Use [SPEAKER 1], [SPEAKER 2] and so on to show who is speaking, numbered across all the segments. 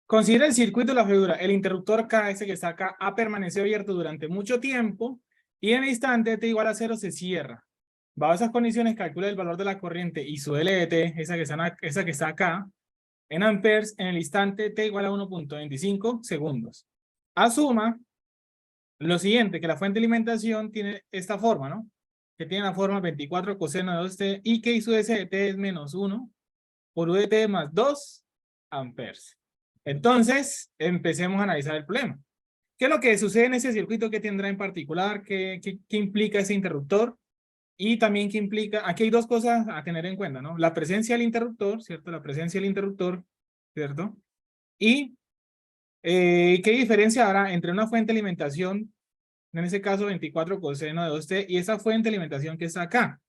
[SPEAKER 1] Considera el circuito de la figura. El interruptor KS que está acá ha permanecido abierto durante mucho tiempo y en el instante t igual a 0 se cierra. Bajo esas condiciones, calcula el valor de la corriente y su LDT, esa que está acá, en amperes en el instante t igual a 1.25 segundos. Asuma lo siguiente, que la fuente de alimentación tiene esta forma, ¿no? Que tiene la forma 24 coseno de 2t y que su SDT es menos 1 por UDT más 2 amperes. Entonces, empecemos a analizar el problema. ¿Qué es lo que sucede en ese circuito? ¿Qué tendrá en particular? ¿Qué implica ese interruptor? Y también qué implica, aquí hay dos cosas a tener en cuenta, ¿no? La presencia del interruptor, ¿cierto? La presencia del interruptor, ¿cierto? Y qué diferencia habrá entre una fuente de alimentación, en ese caso 24 coseno de 2t, y esa fuente de alimentación que está acá.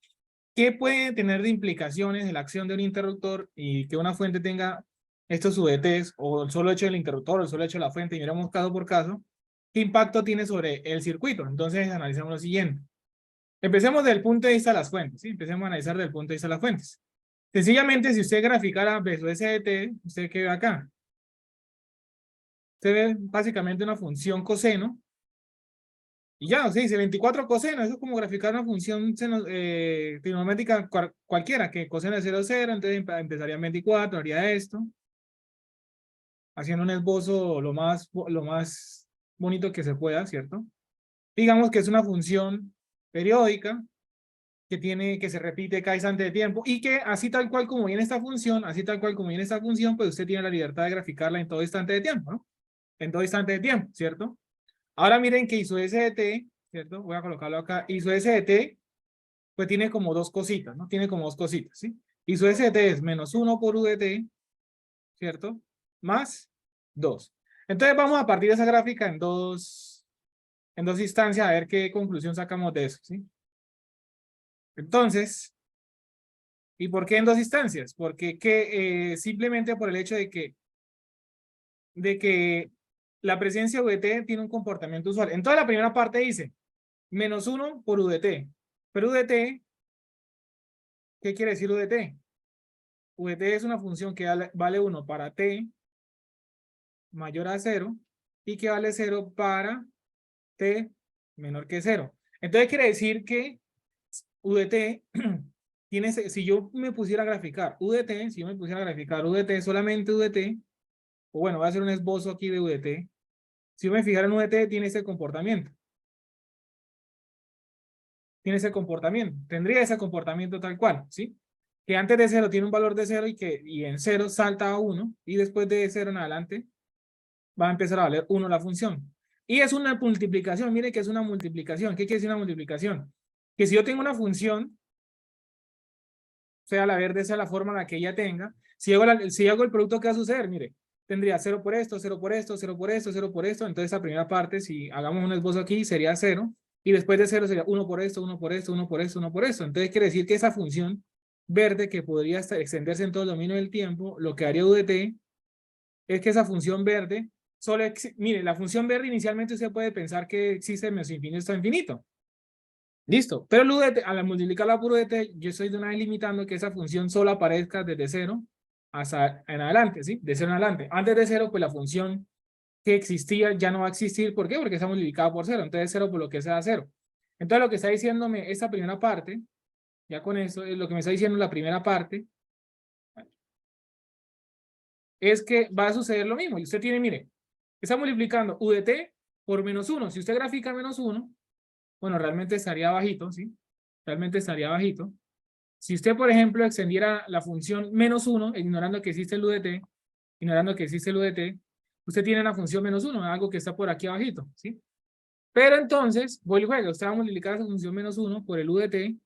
[SPEAKER 1] ¿Qué puede tener de implicaciones de la acción de un interruptor y que una fuente tenga estos UDTs, o el solo hecho del interruptor, o el solo hecho de la fuente, y miramos caso por caso? ¿Qué impacto tiene sobre el circuito? Entonces, analicemos lo siguiente. Empecemos desde el punto de vista de las fuentes, ¿sí? Empecemos a analizar desde el punto de vista de las fuentes. Sencillamente, si usted graficara versus SDT, ¿usted qué ve acá? Usted ve básicamente una función coseno, y ya, o sea, dice 24 coseno, eso es como graficar una función trigonométrica cualquiera, que coseno de 0, 0, entonces empezaría en 24, haría esto, haciendo un esbozo lo más bonito que se pueda, ¿cierto? Digamos que es una función periódica, que se repite cada instante de tiempo, y que así tal cual como viene esta función, pues usted tiene la libertad de graficarla en todo instante de tiempo, ¿no? En todo instante de tiempo, ¿cierto? Ahora miren que ISO SDT, ¿cierto? Voy a colocarlo acá. ISO SDT, pues tiene como dos cositas, ¿no? Tiene como dos cositas, ¿sí? ISO SDT es menos 1 por UDT, ¿cierto? Más 2. Entonces vamos a partir de esa gráfica en dos instancias a ver qué conclusión sacamos de eso, ¿sí? Entonces, ¿y por qué en dos instancias? Porque simplemente por el hecho de que la presencia de UDT tiene un comportamiento usual. Entonces la primera parte dice menos 1 por UDT. Pero UDT, ¿qué quiere decir UDT? UDT es una función que vale 1 para t mayor a 0 y que vale 0 para t menor que 0. Entonces quiere decir que UDT tiene, si yo me pusiera a graficar UDT, si yo me pusiera a graficar UDT, solamente UDT, o bueno, voy a hacer un esbozo aquí de UDT. Si yo me fijara en UDT, tiene ese comportamiento. Tiene ese comportamiento. Tendría ese comportamiento tal cual, ¿sí? Que antes de 0 tiene un valor de 0 y en 0 salta a 1 y después de 0 en adelante va a empezar a valer 1 la función. Y es una multiplicación, mire que es una multiplicación. ¿Qué quiere decir una multiplicación? Que si yo tengo una función, sea la verde, sea la forma en la que ella tenga, si hago el producto, ¿qué va a suceder? Mire, tendría 0 por esto, 0 por esto, 0 por esto, 0 por esto. Entonces, esa primera parte, si hagamos un esbozo aquí, sería 0. Y después de 0 sería 1 por esto, 1 por esto, 1 por esto, 1 por esto. Entonces, quiere decir que esa función verde, que podría extenderse en todo el dominio del tiempo, lo que haría UDT es que esa función verde, mire, la función verde inicialmente usted puede pensar que existe menos infinito hasta infinito. Listo, pero el UDT, al multiplicarla por UDT, yo estoy de una vez limitando que esa función solo aparezca desde 0 hasta en adelante, ¿sí? De 0 en adelante. Antes de 0, pues la función que existía ya no va a existir. ¿Por qué? Porque está multiplicada por 0. Entonces 0 por lo que sea 0. Entonces lo que está diciéndome esta primera parte, ya con eso, lo que me está diciendo la primera parte, es que va a suceder lo mismo. Y usted tiene, mire, está multiplicando UDT por menos 1. Si usted grafica menos 1, bueno, realmente estaría bajito, ¿sí? Realmente estaría bajito. Si usted, por ejemplo, extendiera la función menos 1, ignorando que existe el UDT, usted tiene la función menos 1, algo que está por aquí abajito, ¿sí? Pero entonces, voy al juego, usted va a multiplicar esa función menos 1 por el UDT.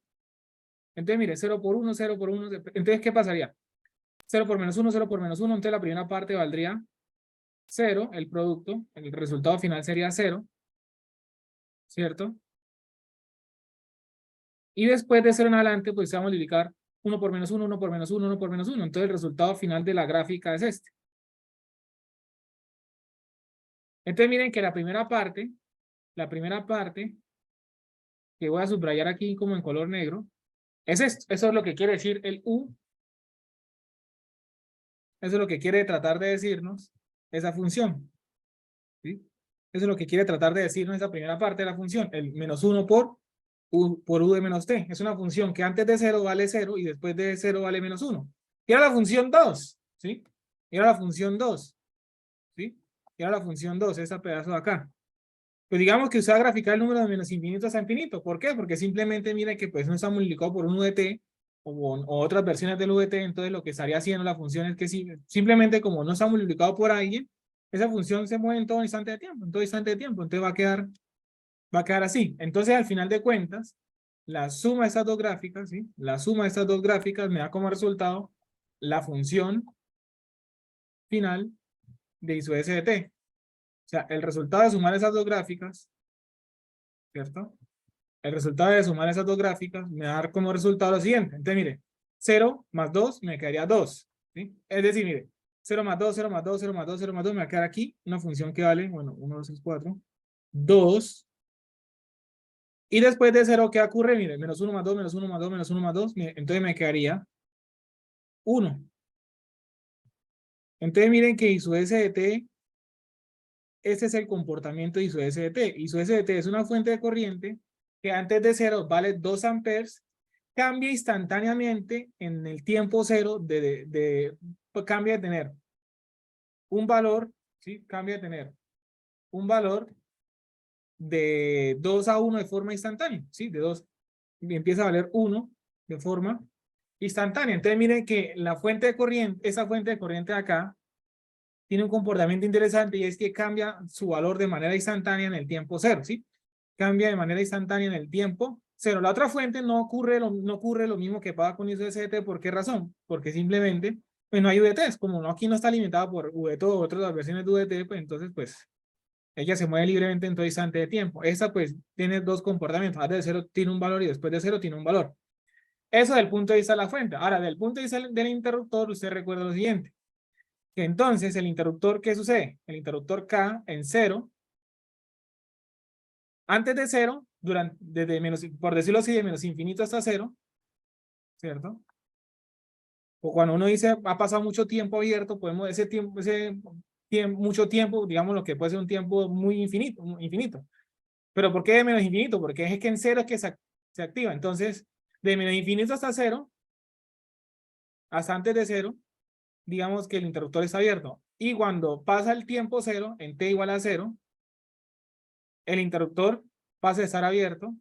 [SPEAKER 1] Entonces, mire, 0 por 1, 0 por 1. Entonces, ¿qué pasaría? 0 por menos 1, 0 por menos 1. Entonces, la primera parte valdría 0, el producto, el resultado final sería 0, ¿cierto? Y después de 0 en adelante, pues se va a multiplicar 1 por menos 1, 1 por menos 1, 1 por menos 1. Entonces, el resultado final de la gráfica es este. Entonces, miren que la primera parte, que voy a subrayar aquí como en color negro, es esto. Eso es lo que quiere decir el U. Eso es lo que quiere tratar de decirnos esa función, ¿sí? Eso es lo que quiere tratar de decirnos esa primera parte de la función, el menos 1 por U de menos t. Es una función que antes de 0 vale 0 y después de 0 vale menos 1. Y era la función 2, ¿sí? Y era la función 2, ¿sí? Y era la función 2, ese pedazo de acá. Pues digamos que usted va a graficar el número de menos infinito hasta infinito. ¿Por qué? Porque simplemente mire que pues no está multiplicado por un UDT o otras versiones del UDT, entonces lo que estaría haciendo la función es que simplemente como no está multiplicado por alguien, esa función se mueve en todo instante de tiempo, en todo instante de tiempo, entonces va a quedar así. Entonces al final de cuentas, la suma de estas dos gráficas, ¿sí? La suma de estas dos gráficas me da como resultado la función final de I sub S de t. O sea, el resultado de sumar esas dos gráficas, ¿cierto? El resultado de sumar esas dos gráficas me va a dar como resultado lo siguiente. Entonces, mire, 0 más 2 me quedaría 2. ¿Sí? Es decir, mire, 0 más 2, 0 más 2, 0 más 2, 0 más 2, me va a quedar aquí una función que vale, bueno, 1, 2, 3, 4, 2. Y después de 0, ¿qué ocurre? Mire, menos 1 más 2, menos 1 más 2, menos 1 más 2, mire, entonces me quedaría 1. Entonces, miren que I sub S de t, este es el comportamiento de I sub S de t. I sub S de t es una fuente de corriente que antes de 0 vale 2 amperes, cambia instantáneamente en el tiempo 0 pues cambia de tener un valor, ¿sí? Cambia de tener un valor de 2 a 1 de forma instantánea, ¿sí? De 2, empieza a valer 1 de forma instantánea. Entonces miren que la fuente de corriente, esa fuente de corriente de acá, tiene un comportamiento interesante y es que cambia su valor de manera instantánea en el tiempo 0, ¿sí? Cambia de manera instantánea en el tiempo 0. La otra fuente no ocurre lo mismo que pasa con I sub S de t. ¿Por qué razón? Porque simplemente pues no hay UDTs. Como no, aquí no está limitada por UDT o otras versiones de UDT, pues entonces pues ella se mueve libremente en todo instante de tiempo. Esta pues tiene dos comportamientos. Antes de 0 tiene un valor y después de 0 tiene un valor. Eso del punto de vista de la fuente. Ahora, del punto de vista del interruptor, usted recuerda lo siguiente. Que entonces el interruptor, ¿qué sucede? El interruptor K en 0, antes de 0, desde menos, por decirlo así, de menos infinito hasta 0, ¿cierto? O cuando uno dice ha pasado mucho tiempo abierto, podemos mucho tiempo, digamos lo que puede ser un tiempo muy infinito, infinito. ¿Pero por qué de menos infinito? Porque es que en 0 es que se activa. Entonces, de menos infinito hasta 0, hasta antes de 0, digamos que el interruptor está abierto. Y cuando pasa el tiempo 0, en t igual a 0, el interruptor pasa de estar abierto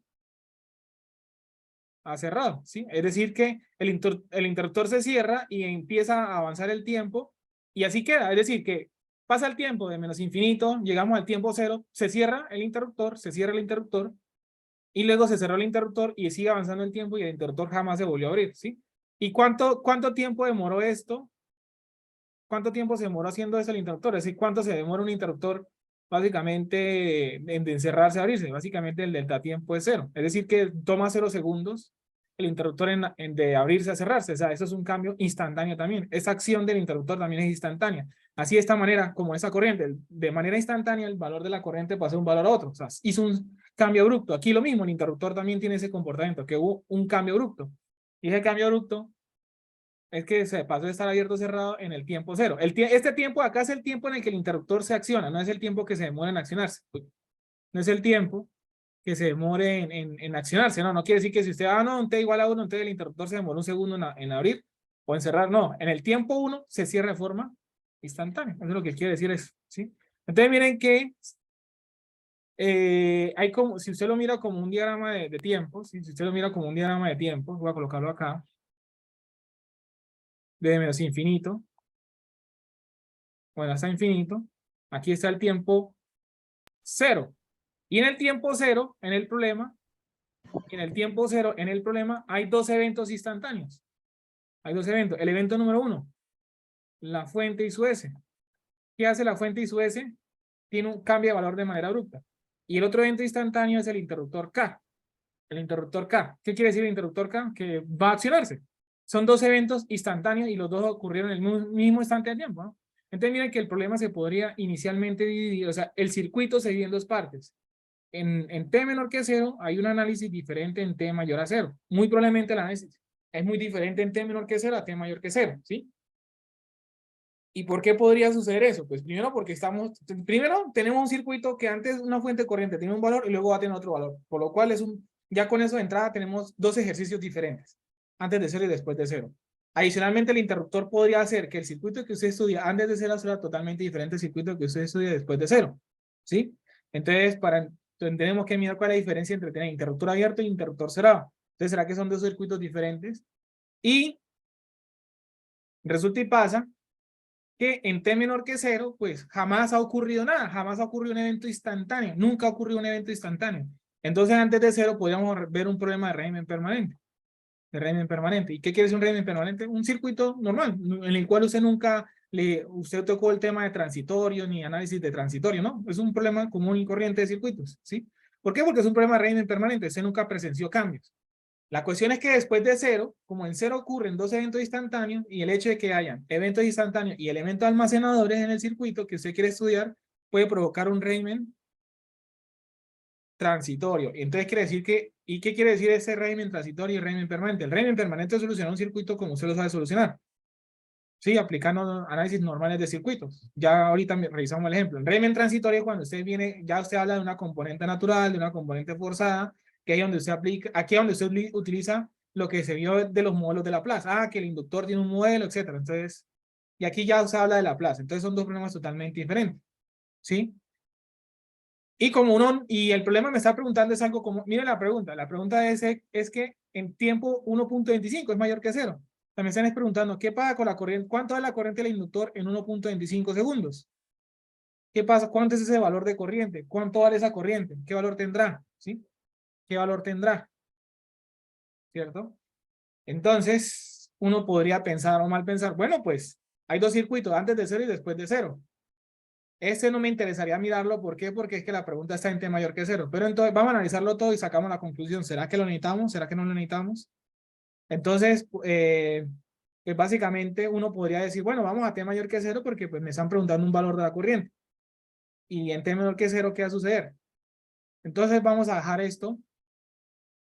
[SPEAKER 1] a cerrado, ¿sí? Es decir que el interruptor se cierra y empieza a avanzar el tiempo y así queda. Es decir que pasa el tiempo de menos infinito, llegamos al tiempo 0, se cierra el interruptor, y luego se cerró el interruptor y sigue avanzando el tiempo y el interruptor jamás se volvió a abrir, ¿sí? ¿Y cuánto tiempo demoró esto? ¿Cuánto tiempo se demoró haciendo eso el interruptor? Es decir, ¿cuánto se demora un interruptor básicamente de encerrarse a abrirse? Básicamente el delta tiempo es 0. Es decir, que toma 0 segundos el interruptor de abrirse a cerrarse. O sea, eso es un cambio instantáneo también. Esa acción del interruptor también es instantánea. Así de esta manera, como esa corriente, de manera instantánea el valor de la corriente pasa de un valor a otro. O sea, hizo un cambio abrupto. Aquí lo mismo, el interruptor también tiene ese comportamiento, que hubo un cambio abrupto. Y ese cambio abrupto es que se pasó de estar abierto o cerrado en el tiempo 0. Este tiempo acá es el tiempo en el que el interruptor se acciona, no es el tiempo que se demora en accionarse. No es el tiempo que se demore en accionarse, no quiere decir que si usted, no, un t igual a 1, entonces el interruptor se demora un segundo en abrir o en cerrar, no, en el tiempo 1 se cierra de forma instantánea, eso es lo que quiere decir eso, ¿sí? Entonces miren que hay como, si usted lo mira como un diagrama de tiempo, ¿sí? Si usted lo mira como un diagrama de tiempo, voy a colocarlo acá, de menos infinito, bueno, hasta infinito, aquí está el tiempo 0. Y en el tiempo 0, en el problema, hay dos eventos instantáneos. Hay dos eventos. El evento número 1, la fuente I sub S. ¿Qué hace la fuente I sub S? Tiene un cambio de valor de manera abrupta. Y el otro evento instantáneo es el interruptor K. El interruptor K. ¿Qué quiere decir el interruptor K? Que va a accionarse. Son dos eventos instantáneos y los dos ocurrieron en el mismo instante de tiempo, ¿no? Entonces miren que el problema se podría inicialmente dividir, o sea, el circuito se divide en dos partes. En T menor que 0 hay un análisis diferente en T mayor a 0. Muy probablemente el análisis es muy diferente en T menor que 0 a T mayor que 0, ¿sí? ¿Y por qué podría suceder eso? Pues primero porque primero tenemos un circuito que antes una fuente corriente tiene un valor y luego va a tener otro valor, por lo cual ya con eso de entrada tenemos dos ejercicios diferentes, antes de cero y después de cero. Adicionalmente, el interruptor podría hacer que el circuito que usted estudia antes de cero sea totalmente diferente al circuito que usted estudia después de cero, ¿sí? Entonces, tenemos que mirar cuál es la diferencia entre tener interruptor abierto y interruptor cerrado. Entonces, ¿será que son dos circuitos diferentes? Y resulta y pasa que en T menor que cero, pues jamás ha ocurrido nada, jamás ha ocurrido un evento instantáneo, nunca ha ocurrido un evento instantáneo. Entonces, antes de cero, podríamos ver un problema de régimen permanente. De régimen permanente. ¿Y qué quiere decir un régimen permanente? Un circuito normal, en el cual usted tocó el tema de transitorio ni análisis de transitorio, ¿no? Es un problema común y corriente de circuitos, ¿sí? ¿Por qué? Porque es un problema de régimen permanente, usted nunca presenció cambios. La cuestión es que después de cero, como en cero ocurren dos eventos instantáneos, y el hecho de que hayan eventos instantáneos y elementos almacenadores en el circuito que usted quiere estudiar, puede provocar un régimen transitorio. Entonces quiere decir ¿y qué quiere decir ese régimen transitorio y régimen permanente? El régimen permanente es solucionar un circuito como usted lo sabe solucionar. Sí, aplicando análisis normales de circuitos. Ya ahorita revisamos el ejemplo. El régimen transitorio es cuando ya usted habla de una componente natural, de una componente forzada, que es donde usted aquí es donde usted utiliza lo que se vio de los modelos de Laplace. Ah, que el inductor tiene un modelo, etcétera. Entonces, y aquí ya usted habla de Laplace. Entonces son dos problemas totalmente diferentes. ¿Sí? Y el problema me está preguntando es algo como, mire la pregunta es que en tiempo 1.25 es mayor que 0. También están preguntando, ¿qué pasa con la corriente? ¿Cuánto es la corriente del inductor en 1.25 segundos? ¿Qué pasa? ¿Cuánto es ese valor de corriente? ¿Cuánto vale esa corriente? ¿Qué valor tendrá? ¿Sí? ¿Qué valor tendrá? ¿Cierto? Entonces, uno podría pensar o mal pensar, bueno, pues hay dos circuitos, antes de 0 y después de 0. Este no me interesaría mirarlo, ¿por qué? Porque es que la pregunta está en T mayor que 0. Pero entonces vamos a analizarlo todo y sacamos la conclusión. ¿Será que lo necesitamos? ¿Será que no lo necesitamos? Entonces, pues básicamente uno podría decir, bueno, vamos a T mayor que 0 porque pues me están preguntando un valor de la corriente. Y en T menor que 0, ¿qué va a suceder? Entonces vamos a dejar esto,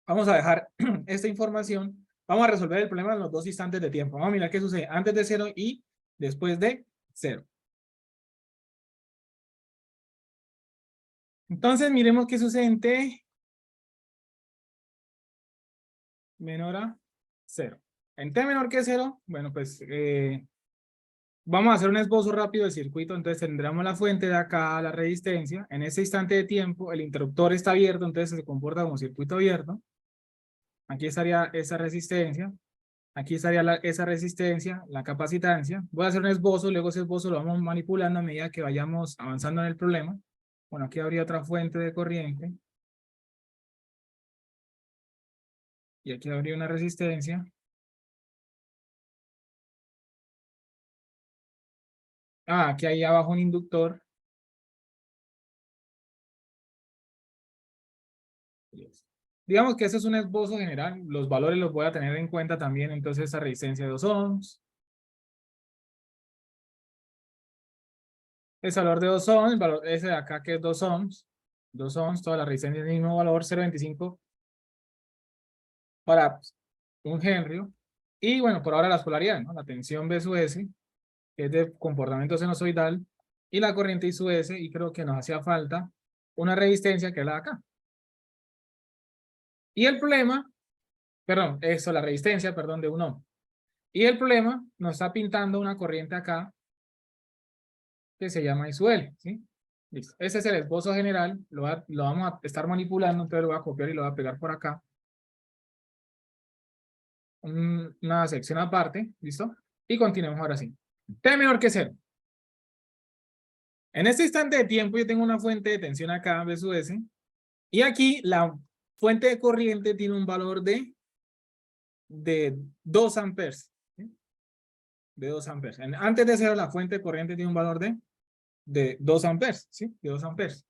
[SPEAKER 1] vamos a dejar esta información, vamos a resolver el problema en los dos instantes de tiempo. Vamos a mirar qué sucede antes de 0 y después de 0. Entonces, miremos qué sucede en T menor a 0. En T menor que 0, bueno, pues vamos a hacer un esbozo rápido del circuito. Entonces tendremos la fuente de acá, la resistencia. En ese instante de tiempo, el interruptor está abierto, entonces se comporta como circuito abierto. Aquí estaría esa resistencia. Aquí estaría esa resistencia, la capacitancia. Voy a hacer un esbozo, luego ese esbozo lo vamos manipulando a medida que vayamos avanzando en el problema. Bueno, aquí habría otra fuente de corriente. Y aquí habría una resistencia. Ah, aquí hay abajo un inductor. Digamos que ese es un esbozo general. Los valores los voy a tener en cuenta también. Entonces, esa resistencia de 2 ohms. El valor de 2 ohms, el valor ese de acá que es 2 ohms. 2 ohms, toda la resistencia es el mismo valor, 0.25 para un Henry. Y bueno, por ahora las polaridades, ¿no? La tensión B sub S, que es de comportamiento sinusoidal, y la corriente I sub S, y creo que nos hacía falta una resistencia que es la de acá. Y el problema, perdón, la resistencia, perdón, de 1 ohm. Y el problema nos está pintando una corriente acá que se llama I sub L, ¿sí? Listo. Ese es el esbozo general, lo vamos a estar manipulando, entonces lo voy a copiar y lo voy a pegar por acá. Una sección aparte, ¿listo? Y continuemos ahora sí. T menor que 0. En este instante de tiempo yo tengo una fuente de tensión acá, B sub S, y aquí la fuente de corriente tiene un valor de 2 amperes. ¿Sí? De 2 amperes. Antes de 0 la fuente de corriente tiene un valor de 2 amperes, ¿sí? De 2 amperes.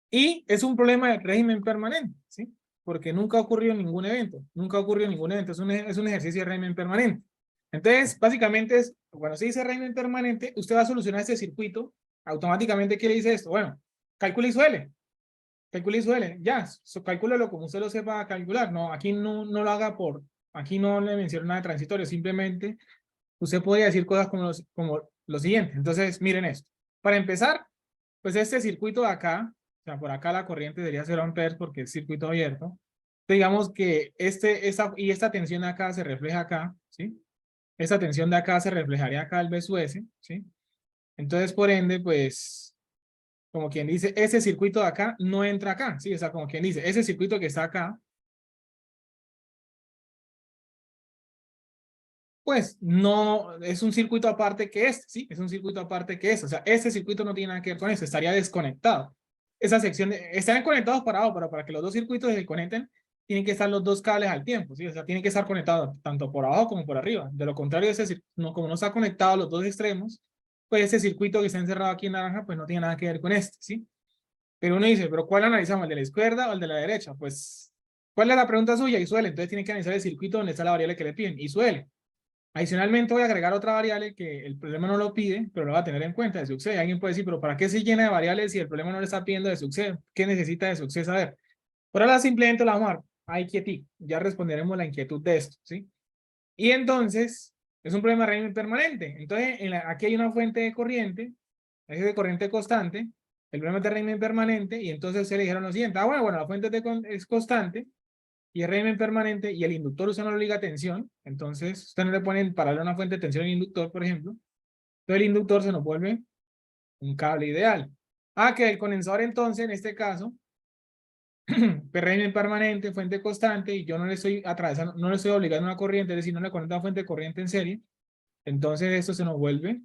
[SPEAKER 1] Y es un problema de régimen permanente, ¿sí? Porque nunca ocurrió ningún evento. Nunca ocurrió ningún evento. Es un ejercicio de régimen permanente. Entonces, básicamente cuando se dice régimen permanente, usted va a solucionar este circuito. Automáticamente, ¿qué le dice esto? Bueno, calcule y suele. Calcule y suele. Ya, calcúlelo como usted lo sepa calcular. No, aquí no lo haga aquí no le menciono nada de transitorio. Simplemente, usted podría decir cosas como lo siguiente. Entonces, miren esto. Para empezar, pues este circuito de acá, o sea, por acá la corriente sería 0 amperes porque es circuito abierto. Digamos que esta tensión de acá se refleja acá, ¿sí? Esta tensión de acá se reflejaría acá el B sub S, ¿sí? Entonces, por ende, pues, como quien dice, ese circuito de acá no entra acá, ¿sí? O sea, como quien dice, ese circuito que está acá, pues, no, es un circuito aparte que este, ¿sí? Es un circuito aparte que este. O sea, este circuito no tiene nada que ver con eso, estaría desconectado. Esa sección, están conectados parados, pero para que los dos circuitos se conecten, tienen que estar los dos cables al tiempo, ¿sí? O sea, tienen que estar conectados tanto por abajo como por arriba. De lo contrario, no, como no está conectado a los dos extremos, pues ese circuito que está encerrado aquí en naranja, pues no tiene nada que ver con este, ¿sí? Pero uno dice, ¿pero cuál analizamos? ¿El de la izquierda o el de la derecha? Pues, ¿cuál es la pregunta suya? Y suele. Entonces tiene que analizar el circuito donde está la variable que le piden. Y suele. Adicionalmente voy a agregar otra variable que el problema no lo pide, pero lo va a tener en cuenta de success. Alguien puede decir, pero ¿para qué se llena de variables si el problema no le está pidiendo de success? ¿Qué necesita de success saber? Por ahora simplemente la vamos a dar a inquietud. Ya responderemos la inquietud de esto, ¿sí? Y entonces, es un problema de régimen permanente. Entonces, aquí hay una fuente de corriente, es de corriente constante, el problema es de régimen permanente, y entonces se le dijeron lo siguiente, bueno, la fuente es constante, y el régimen permanente, y el inductor usted no le obliga a tensión, entonces usted no le pone para darle una fuente de tensión al inductor, por ejemplo, entonces el inductor se nos vuelve un cable ideal. Que el condensador entonces, en este caso, régimen permanente, fuente constante, y yo no le estoy atravesando, no le estoy obligando a una corriente, es decir, no le conecto una fuente de corriente en serie, entonces esto se nos vuelve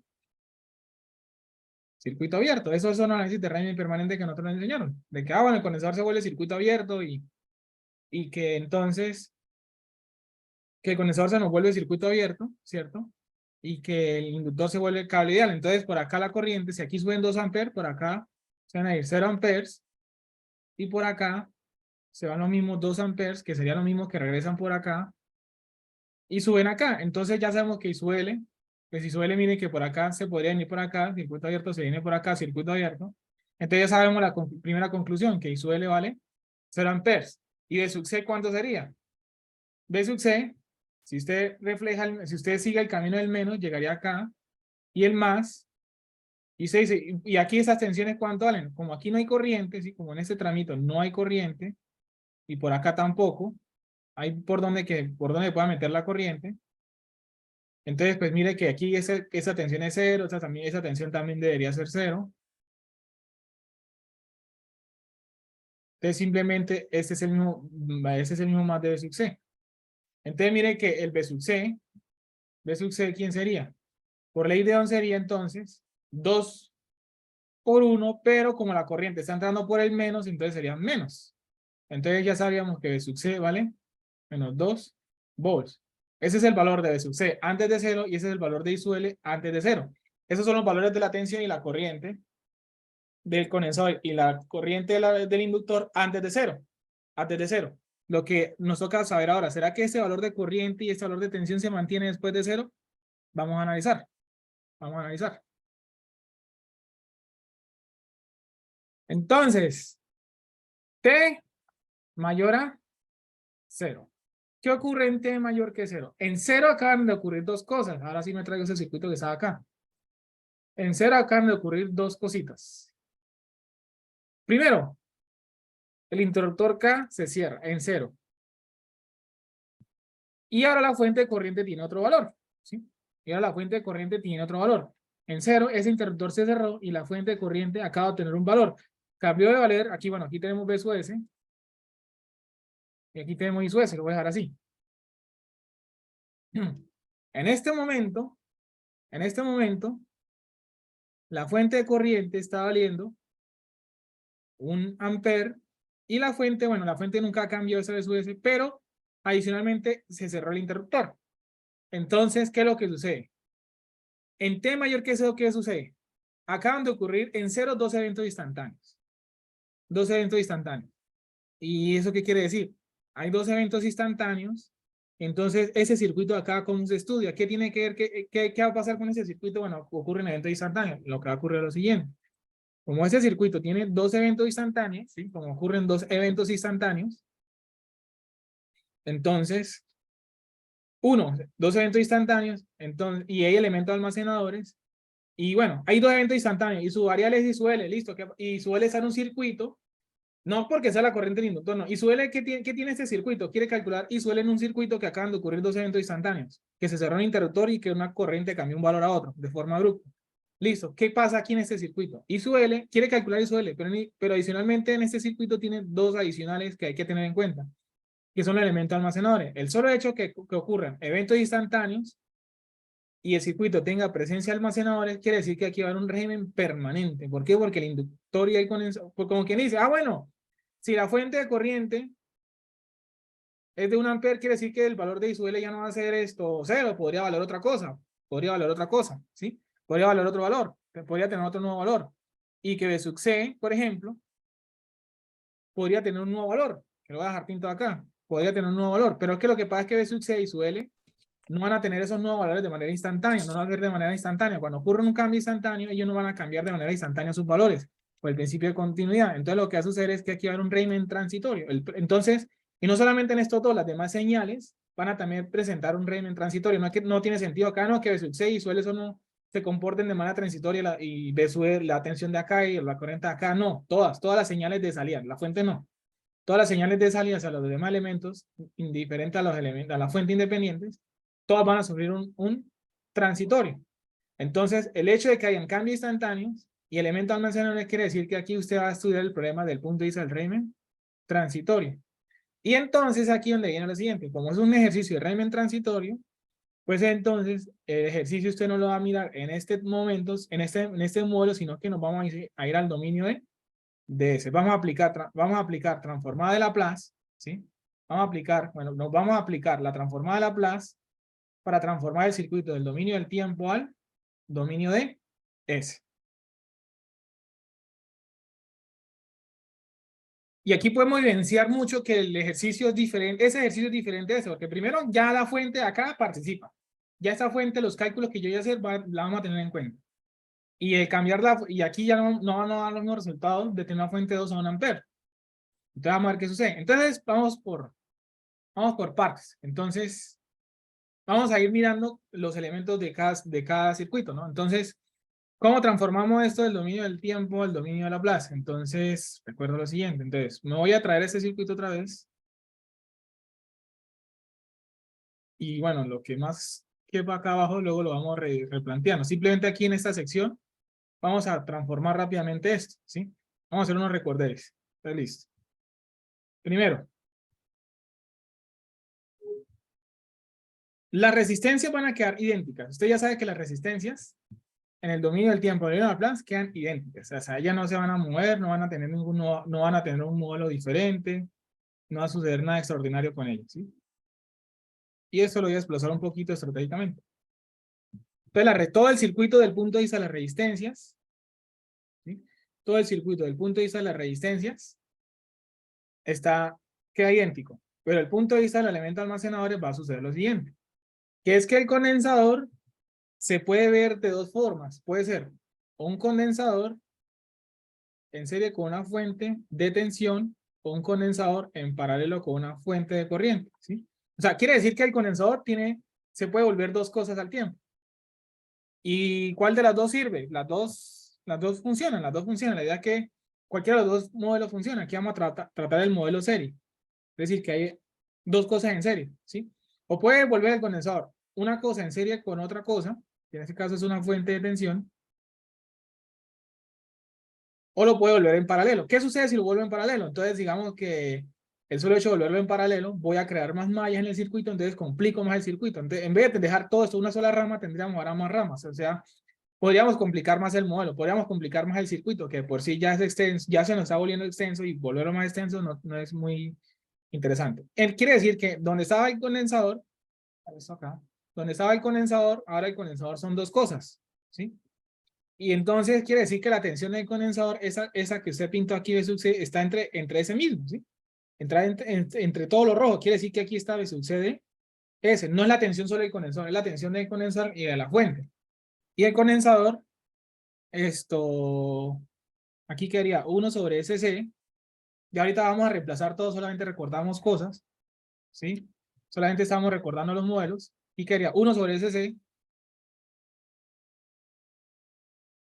[SPEAKER 1] circuito abierto. Eso es un análisis de régimen permanente que nosotros nos enseñaron, de que, bueno, el condensador se vuelve circuito abierto y que entonces que el condensador se nos vuelve circuito abierto, ¿cierto? Y que el inductor se vuelve cable ideal. Entonces, por acá la corriente, si aquí suben 2 amperes, por acá se van a ir 0 amperes, y por acá se van los mismos 2 amperes, que serían los mismos que regresan por acá, y suben acá. Entonces ya sabemos que ISUL, pues ISUL, miren que por acá se podría venir por acá, circuito abierto se viene por acá, circuito abierto. Entonces ya sabemos la primera conclusión, que ISUL vale 0 amperes. ¿Y de sub C cuánto sería? B sub C, si usted si usted sigue el camino del menos, llegaría acá, y el más, y se dice, y aquí esas tensiones cuánto valen, como aquí no hay corriente, ¿sí? Como en este tramito no hay corriente, y por acá tampoco, hay por donde pueda meter la corriente, entonces pues mire que aquí esa tensión es cero, esa tensión también debería ser cero, entonces simplemente ese es el mismo más de B sub C. Entonces mire que el B sub C, ¿quién sería? Por ley de Ohm sería entonces 2 por 1, pero como la corriente está entrando por el menos, entonces sería menos. Entonces ya sabíamos que B sub C vale menos 2 volts. Ese es el valor de B sub C antes de 0 y ese es el valor de I sub L antes de 0. Esos son los valores de la tensión y la corriente del condensador y la corriente del inductor antes de 0. Antes de 0. Lo que nos toca saber ahora, ¿será que este valor de corriente y este valor de tensión se mantiene después de 0? Vamos a analizar. Vamos a analizar. Entonces, T mayor a 0. ¿Qué ocurre en T mayor que 0? En 0 acaban de ocurrir dos cosas. Ahora sí me traigo ese circuito que estaba acá. En 0 acaban de ocurrir dos cositas. Primero, el interruptor K se cierra en 0. Y ahora la fuente de corriente tiene otro valor. ¿Sí? Y ahora la fuente de corriente tiene otro valor. En 0, ese interruptor se cerró y la fuente de corriente acaba de obtener un valor. Cambió de valer, aquí, bueno, aquí tenemos B sub S. Y aquí tenemos I sub S, lo voy a dejar así. En este momento, la fuente de corriente está valiendo 1 amper y la fuente, bueno, la fuente nunca cambió esa de su S, pero adicionalmente se cerró el interruptor. Entonces, ¿qué es lo que sucede? En T mayor que 0, ¿qué sucede? Acaban de ocurrir en 0 dos eventos instantáneos. Dos eventos instantáneos. ¿Y eso qué quiere decir? Hay dos eventos instantáneos. Entonces, ese circuito de acá, ¿cómo se estudia? ¿Qué tiene que ver? ¿Qué va a pasar con ese circuito? Bueno, ocurre en eventos instantáneos. Lo que va a ocurrir es lo siguiente. Como ese circuito tiene dos eventos instantáneos, ¿sí? Como ocurren dos eventos instantáneos, entonces, dos eventos instantáneos, entonces, y hay elementos almacenadores, Y bueno, hay dos eventos instantáneos, y su variable es y su L, listo, y su L está en un circuito, no porque sea la corriente del inductor, no. Y su L, ¿qué tiene este circuito? Quiere calcular y su L en un circuito que acaban de ocurrir dos eventos instantáneos, que se cerró un interruptor y que una corriente cambió un valor a otro, de forma abrupta. Listo, ¿qué pasa aquí en este circuito? Y su L, quiere calcular y su L, pero adicionalmente en este circuito tiene dos adicionales que hay que tener en cuenta, que son los elementos almacenadores. El solo hecho que ocurran eventos instantáneos y el circuito tenga presencia de almacenadores, quiere decir que aquí va a haber un régimen permanente. ¿Por qué? Porque el inductor y el condensador, pues como quien dice, bueno, si la fuente de corriente es de 1 ampere, quiere decir que el valor de I sub L ya no va a ser esto 0, podría valer otra cosa, ¿sí? Podría valer otro valor, podría tener otro nuevo valor. Y que B sub C, por ejemplo, podría tener un nuevo valor, que lo voy a dejar pintado acá, podría tener un nuevo valor, pero es que lo que pasa es que B sub C y sub L no van a tener esos nuevos valores de manera instantánea, no van a ser de manera instantánea. Cuando ocurre un cambio instantáneo, ellos no van a cambiar de manera instantánea sus valores, por el principio de continuidad. Entonces lo que va a suceder es que aquí va a haber un régimen transitorio. Entonces, y no solamente en estos dos, las demás señales van a también presentar un régimen transitorio. No, es que, no tiene sentido acá, no, que B sub C y suele eso no se comporten de manera transitoria y B sub la tensión de acá y la corriente de acá, no, todas las señales de salida, la fuente no. Todas las señales de salida a los demás elementos, indiferente a los elementos, a la fuente independientes, todas van a sufrir un transitorio. Entonces, el hecho de que hayan cambios instantáneos y elementos almacenadores quiere decir que aquí usted va a estudiar el problema del punto de vista del régimen transitorio. Y entonces aquí donde viene lo siguiente, como es un ejercicio de régimen transitorio, pues entonces el ejercicio usted no lo va a mirar en este momento, en este modelo, sino que nos vamos a ir al dominio de ese. Vamos a aplicar transformada de Laplace, ¿sí? Nos vamos a aplicar la transformada de Laplace para transformar el circuito del dominio del tiempo al dominio de S. Y aquí podemos evidenciar mucho que el ejercicio es diferente, ese ejercicio es diferente de ese, porque primero ya la fuente de acá participa. Ya esa fuente, los cálculos que yo voy a hacer, la vamos a tener en cuenta. Y y aquí ya no van a dar los mismos resultados de tener una fuente de 2 a 1 ampere. Entonces vamos a ver qué sucede. Entonces vamos por partes. Entonces vamos a ir mirando los elementos de cada circuito, ¿no? Entonces, ¿cómo transformamos esto del dominio del tiempo al dominio de Laplace? Entonces, recuerdo lo siguiente. Entonces, me voy a traer este circuito otra vez. Y bueno, lo que más quepa acá abajo, luego lo vamos replanteando. Simplemente aquí en esta sección, vamos a transformar rápidamente esto, ¿sí? Vamos a hacer unos recorderes. ¿Está listo? Primero, las resistencias van a quedar idénticas. Usted ya sabe que las resistencias en el dominio del tiempo de Laplace quedan idénticas. O sea, ellas no se van a mover, no van a tener no van a tener un modelo diferente, no va a suceder nada extraordinario con ellos, ¿sí? Y eso lo voy a desplazar un poquito estratégicamente. Entonces, todo el circuito del punto de vista de las resistencias, ¿sí? Todo el circuito del punto de vista de las resistencias queda idéntico. Pero el punto de vista del elemento almacenadores va a suceder lo siguiente, que es que el condensador se puede ver de dos formas. Puede ser un condensador en serie con una fuente de tensión o un condensador en paralelo con una fuente de corriente, ¿sí? O sea, quiere decir que el condensador se puede volver dos cosas al tiempo. ¿Y cuál de las dos sirve? Las dos funcionan, La idea es que cualquiera de los dos modelos funciona. Aquí vamos a tratar el modelo serie. Es decir, que hay dos cosas en serie, ¿sí? O puede volver el condensador una cosa en serie con otra cosa, que en este caso es una fuente de tensión, o lo puede volver en paralelo. ¿Qué sucede si lo vuelvo en paralelo? Entonces, digamos que el solo hecho de volverlo en paralelo, voy a crear más mallas en el circuito, entonces complico más el circuito. Entonces, en vez de dejar todo esto una sola rama, tendríamos ahora más ramas. O sea, podríamos complicar más el modelo, podríamos complicar más el circuito, que por sí ya es extenso, ya se nos está volviendo extenso y volverlo más extenso no es muy interesante. Quiere decir que donde estaba el condensador, esto acá, donde estaba el condensador, ahora el condensador son dos cosas, ¿sí? Y entonces quiere decir que la tensión del condensador, esa que usted pintó aquí de sub C, está entre ese mismo, ¿sí? Entre todo lo rojo. Quiere decir que aquí está B sub C de S. No es la tensión solo del condensador, es la tensión del condensador y de la fuente. Y el condensador, aquí quedaría 1 sobre SC. Y ahorita vamos a reemplazar todo, solamente recordamos cosas, ¿sí? Solamente estamos recordando los modelos. Y quedaría 1 sobre SC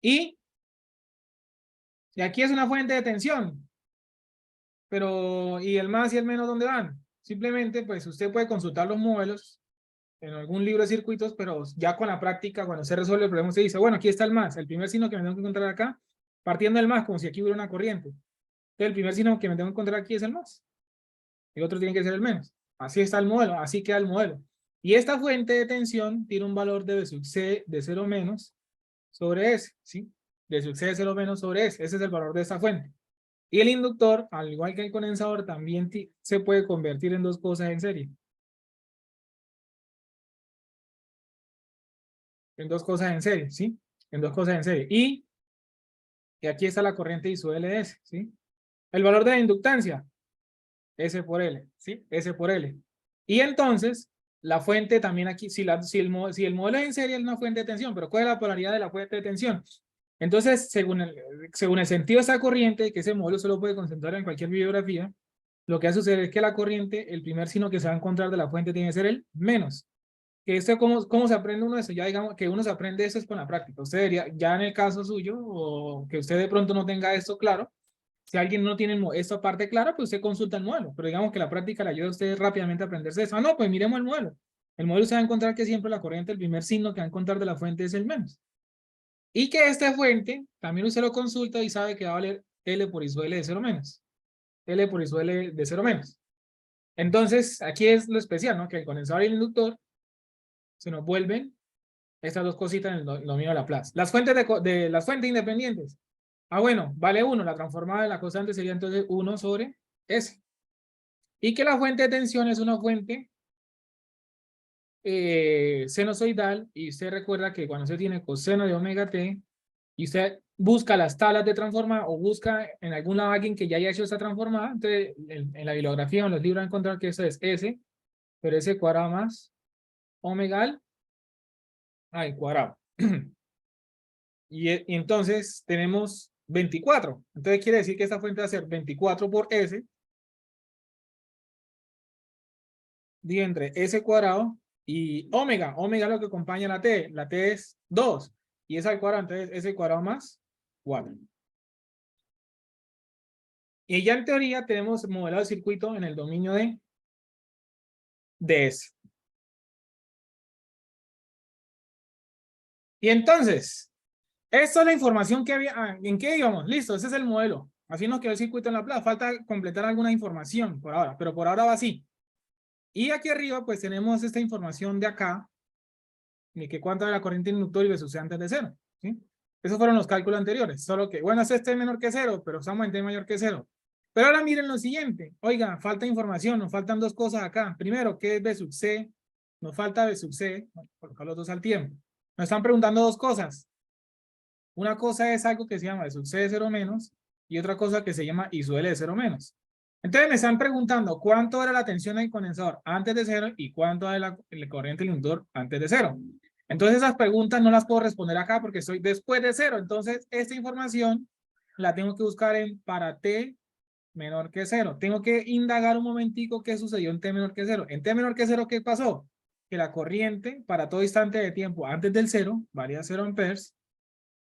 [SPEAKER 1] Y aquí es una fuente de tensión. Pero, ¿y el más y el menos dónde van? Simplemente, pues usted puede consultar los modelos en algún libro de circuitos, pero ya con la práctica, cuando se resuelve el problema, usted dice, bueno, aquí está el más. El primer signo que me tengo que encontrar acá, partiendo del más, como si aquí hubiera una corriente. Entonces, el primer signo que me tengo que encontrar aquí es el más. El otro tiene que ser el menos. Así está el modelo, así queda el modelo. Y esta fuente de tensión tiene un valor de V sub C de 0 menos sobre S, ¿sí? De sub C de 0 menos sobre S. Ese es el valor de esta fuente. Y el inductor, al igual que el condensador, también se puede convertir en dos cosas en serie. En dos cosas en serie, ¿sí? En dos cosas en serie. Y aquí está la corriente I sub LS, ¿sí? El valor de la inductancia, S por L, ¿sí? S por L. Y entonces, la fuente también aquí, si el modelo es en serie, es una fuente de tensión, pero ¿cuál es la polaridad de la fuente de tensión? Entonces, según el sentido de esa corriente, que ese modelo solo puede concentrar en cualquier bibliografía, lo que va a suceder es que la corriente, el primer signo que se va a encontrar de la fuente tiene que ser el menos. Que esto, ¿cómo se aprende uno eso? Ya digamos que uno se aprende eso es con la práctica. Usted debería, ya en el caso suyo, o que usted de pronto no tenga esto claro, si alguien no tiene esta parte clara, pues usted consulta el modelo. Pero digamos que la práctica le ayuda a usted rápidamente a aprenderse eso. Ah, no, pues miremos el modelo. El modelo se va a encontrar que siempre la corriente, el primer signo que va a encontrar de la fuente es el menos. Y que esta fuente, también usted lo consulta y sabe que va a valer L por I sub L de 0 menos. L por I sub L de 0 menos. Entonces, aquí es lo especial, ¿no? Que el condensador y el inductor se nos vuelven estas dos cositas en el dominio de Laplace. Las fuentes las fuentes independientes. Ah, bueno, vale 1. La transformada de la constante sería entonces 1 sobre S. Y que la fuente de tensión es una fuente sinusoidal. Y usted recuerda que cuando usted tiene coseno de omega t, y usted busca las tablas de transformada o busca en algún lado alguien que ya haya hecho esta transformada, entonces en la bibliografía o en los libros va a encontrar que eso es S, pero S cuadrado más omega al cuadrado. Y entonces tenemos 24. Entonces quiere decir que esta fuente va a ser 24 por S de entre S cuadrado y omega. Omega es lo que acompaña a la T. La T es 2 y es al cuadrado, entonces S cuadrado más 4. Y ya en teoría tenemos modelado el circuito en el dominio de S. Y entonces, esta es la información que había. ¿En qué íbamos? Listo, ese es el modelo. Así nos quedó el circuito en la plaza. Falta completar alguna información por ahora, pero por ahora va así. Y aquí arriba, pues tenemos esta información de acá, de que cuánto de la corriente inductor y versus antes de 0. ¿Sí? Esos fueron los cálculos anteriores. Solo que, bueno, este es menor que 0, pero estamos en T mayor que 0. Pero ahora miren lo siguiente. Oiga, falta información, nos faltan dos cosas acá. Primero, ¿qué es B sub C? Nos falta B sub C. Voy a colocar los dos al tiempo. Nos están preguntando dos cosas. Una cosa es algo que se llama B sub C de 0 menos y otra cosa que se llama I sub L de 0 menos. Entonces me están preguntando cuánto era la tensión del condensador antes de 0 y cuánto era la corriente del inductor antes de 0. Entonces esas preguntas no las puedo responder acá porque estoy después de 0. Entonces esta información la tengo que buscar para T menor que 0. Tengo que indagar un momentico qué sucedió en T menor que 0. En T menor que 0, ¿qué pasó? Que la corriente para todo instante de tiempo antes del 0 valía 0 amperes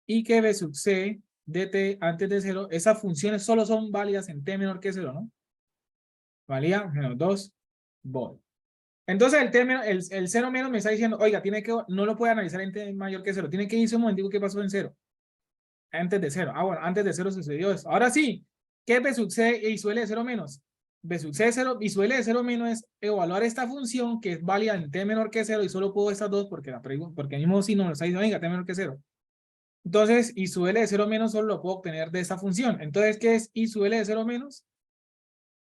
[SPEAKER 1] y que B sub C de T antes de 0, esas funciones solo son válidas en T menor que 0, ¿no? Valía menos 2 volt. Entonces el 0 menos me está diciendo, oiga, no lo puede analizar en T mayor que 0, tiene que irse un momentico qué pasó en 0. Antes de 0. Ah, bueno, antes de 0 sucedió eso. Ahora sí, ¿qué es B sub C y su L de 0 menos? B sub C de 0 y su L de 0 menos es evaluar esta función que es válida en T menor que 0 y solo puedo estas dos porque el mismo signo me está diciendo, oiga, T menor que 0. Entonces, I sub L de 0 menos solo lo puedo obtener de esta función. Entonces, ¿qué es I sub L de 0 menos?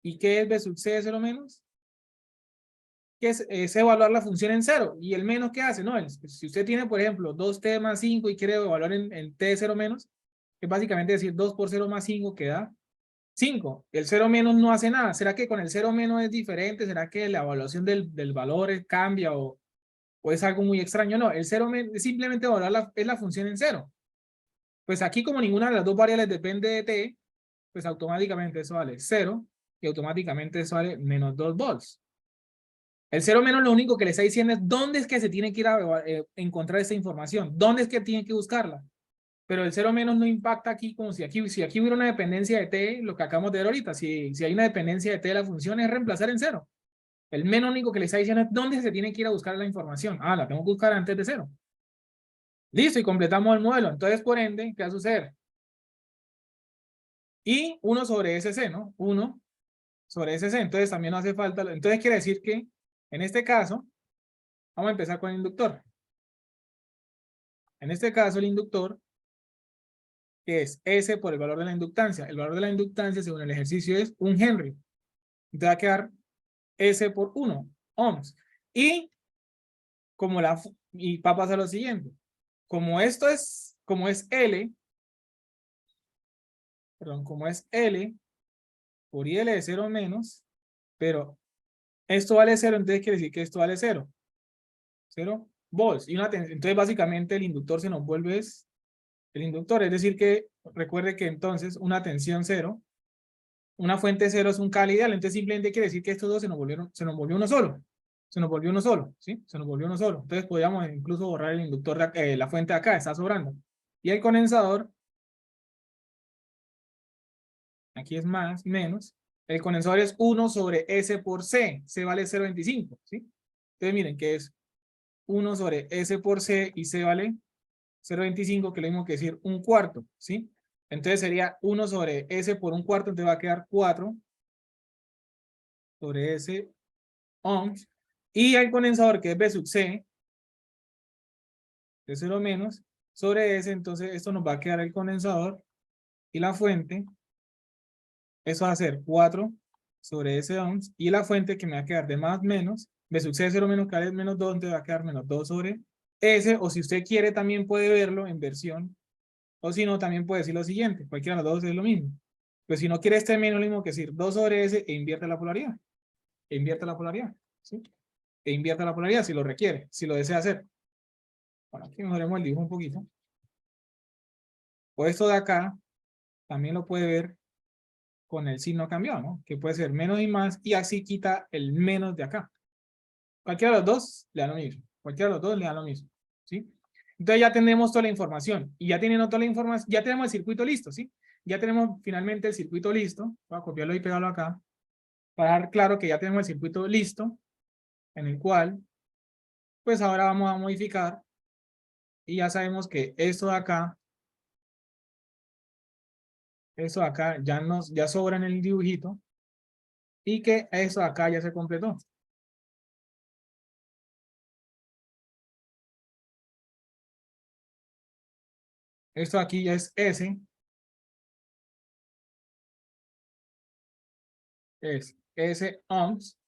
[SPEAKER 1] ¿Y qué es B sub C de 0 menos? Que es evaluar la función en 0. ¿Y el menos qué hace? No, si usted tiene, por ejemplo, 2t más 5 y quiere evaluar en t de 0 menos, es básicamente decir 2 por 0 más 5 que da 5. El 0 menos no hace nada. ¿Será que con el 0 menos es diferente? ¿Será que la evaluación del valor cambia o es algo muy extraño? No, el 0 menos es simplemente evaluar es la función en 0. Pues aquí como ninguna de las dos variables depende de t, pues automáticamente eso vale 0 y automáticamente eso vale menos 2 volts. El 0 menos lo único que le está diciendo es dónde es que se tiene que ir a encontrar esa información, dónde es que tiene que buscarla. pero el 0 menos no impacta aquí como si aquí hubiera una dependencia de t, lo que acabamos de ver ahorita, si hay una dependencia de t de la función es reemplazar en 0. El menos único que le está diciendo es dónde se tiene que ir a buscar la información. Ah, la tengo que buscar antes de 0. Listo, y completamos el modelo. Entonces, por ende, ¿qué va a suceder? Y 1 sobre SC, ¿no? 1 sobre SC. Entonces, también no hace falta. Entonces, quiere decir que, en este caso, vamos a empezar con el inductor. En este caso, el inductor, que es S por el valor de la inductancia. El valor de la inductancia, según el ejercicio, es 1 Henry. Entonces, va a quedar S por 1 ohms. Y va a pasar lo siguiente. Como es L, perdón, como es L por IL de 0 menos, pero esto vale 0, entonces quiere decir que esto vale 0. 0 volts. Entonces, básicamente, el inductor se nos vuelve el inductor. Es decir que, recuerde que entonces una tensión 0, una fuente 0 es un K ideal. Entonces, simplemente quiere decir que estos dos se nos volvió uno solo. Se nos volvió uno solo, ¿sí? Se nos volvió uno solo. Entonces, podríamos incluso borrar el inductor, la fuente de acá, está sobrando. Y el condensador, aquí es más, menos. El condensador es 1 sobre S por C. C vale 0,25, ¿sí? Entonces, miren que es 1 sobre S por C y C vale 0,25, que es lo mismo que decir 1/4, ¿sí? Entonces sería 1 sobre S por 1/4, entonces va a quedar 4 sobre S ohms. Y el condensador, que es B sub C, de 0 menos, sobre S, entonces esto nos va a quedar el condensador y la fuente. Eso va a ser 4 sobre S ohms. Y la fuente que me va a quedar de más menos, B sub C de 0 menos, que es menos 2, entonces va a quedar menos 2 sobre S. O si usted quiere, también puede verlo en versión. O si no, también puede decir lo siguiente. Cualquiera de los dos es lo mismo. Pues si no quiere este menos, lo mismo que decir 2 sobre S e invierte la polaridad. E invierte la polaridad. ¿Sí? E invierte la polaridad si lo requiere, si lo desea hacer. Bueno, aquí mejoremos el dibujo un poquito. O esto de acá, también lo puede ver con el signo cambiado, ¿no? Que puede ser menos y más, y así quita el menos de acá. Cualquiera de los dos le da lo mismo. Cualquiera de los dos le da lo mismo. ¿Sí? Entonces ya tenemos toda la información. Y ya teniendo toda la información, ya tenemos el circuito listo, ¿sí? Ya tenemos finalmente el circuito listo. Voy a copiarlo y pegarlo acá. Para dar claro que ya tenemos el circuito listo, en el cual, pues ahora vamos a modificar. Y ya sabemos que esto de acá ya sobra en el dibujito. Y que eso de acá ya se completó. Esto aquí ya es S. Es S ohms.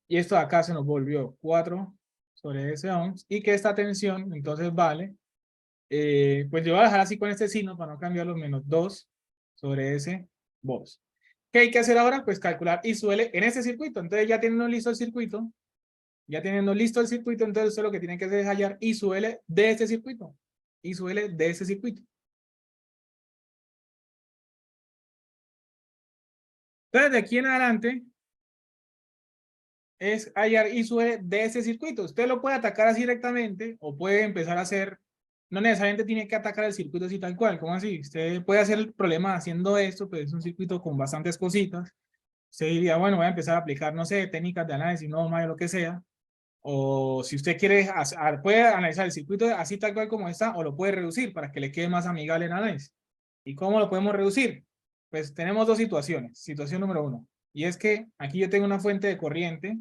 [SPEAKER 1] Y esto de acá se nos volvió 4 sobre S ohms. Y que esta tensión, entonces vale. Pues yo voy a dejar así con este signo para no cambiarlo, menos 2 sobre S volts. ¿Qué hay que hacer ahora? Pues calcular I sub L en este circuito. Entonces ya teniendo listo el circuito, entonces usted lo que tiene que hacer es hallar I sub L de este circuito. I sub L de este circuito. Entonces de aquí en adelante es hallar I sub L de ese circuito. Usted lo puede atacar así directamente o puede empezar a hacer, no necesariamente tiene que atacar el circuito así tal cual. ¿Cómo así? Usted puede hacer el problema haciendo esto, pues es un circuito con bastantes cositas. Usted diría, bueno, voy a empezar a aplicar, no sé, técnicas de análisis, no, más lo que sea. O si usted quiere, puede analizar el circuito así tal cual como está, o lo puede reducir para que le quede más amigable el análisis. ¿Y cómo lo podemos reducir? Pues tenemos dos situaciones. Situación número 1. Y es que aquí yo tengo una fuente de corriente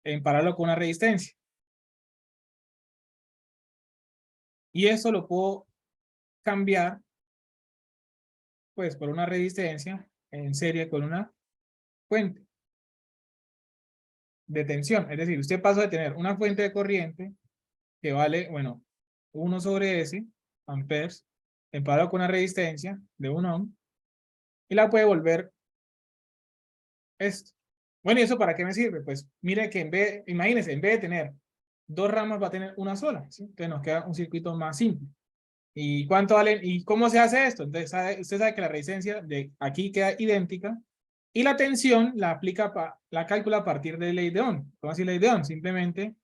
[SPEAKER 1] en paralelo con una resistencia. Y eso lo puedo cambiar pues por una resistencia en serie con una fuente de tensión. Es decir, usted pasa de tener una fuente de corriente que vale, bueno, 1 sobre S, amperes, en paralelo con una resistencia de 1 ohm, y la puede volver esto. Bueno, ¿y eso para qué me sirve? Pues mire que imagínense, en vez de tener dos ramas va a tener una sola, ¿sí? Entonces nos queda un circuito más simple. ¿Y cuánto vale? ¿Y cómo se hace esto? Entonces usted sabe que la resistencia de aquí queda idéntica y la tensión la calcula a partir de ley de Ohm. ¿Cómo así ley de Ohm? Simplemente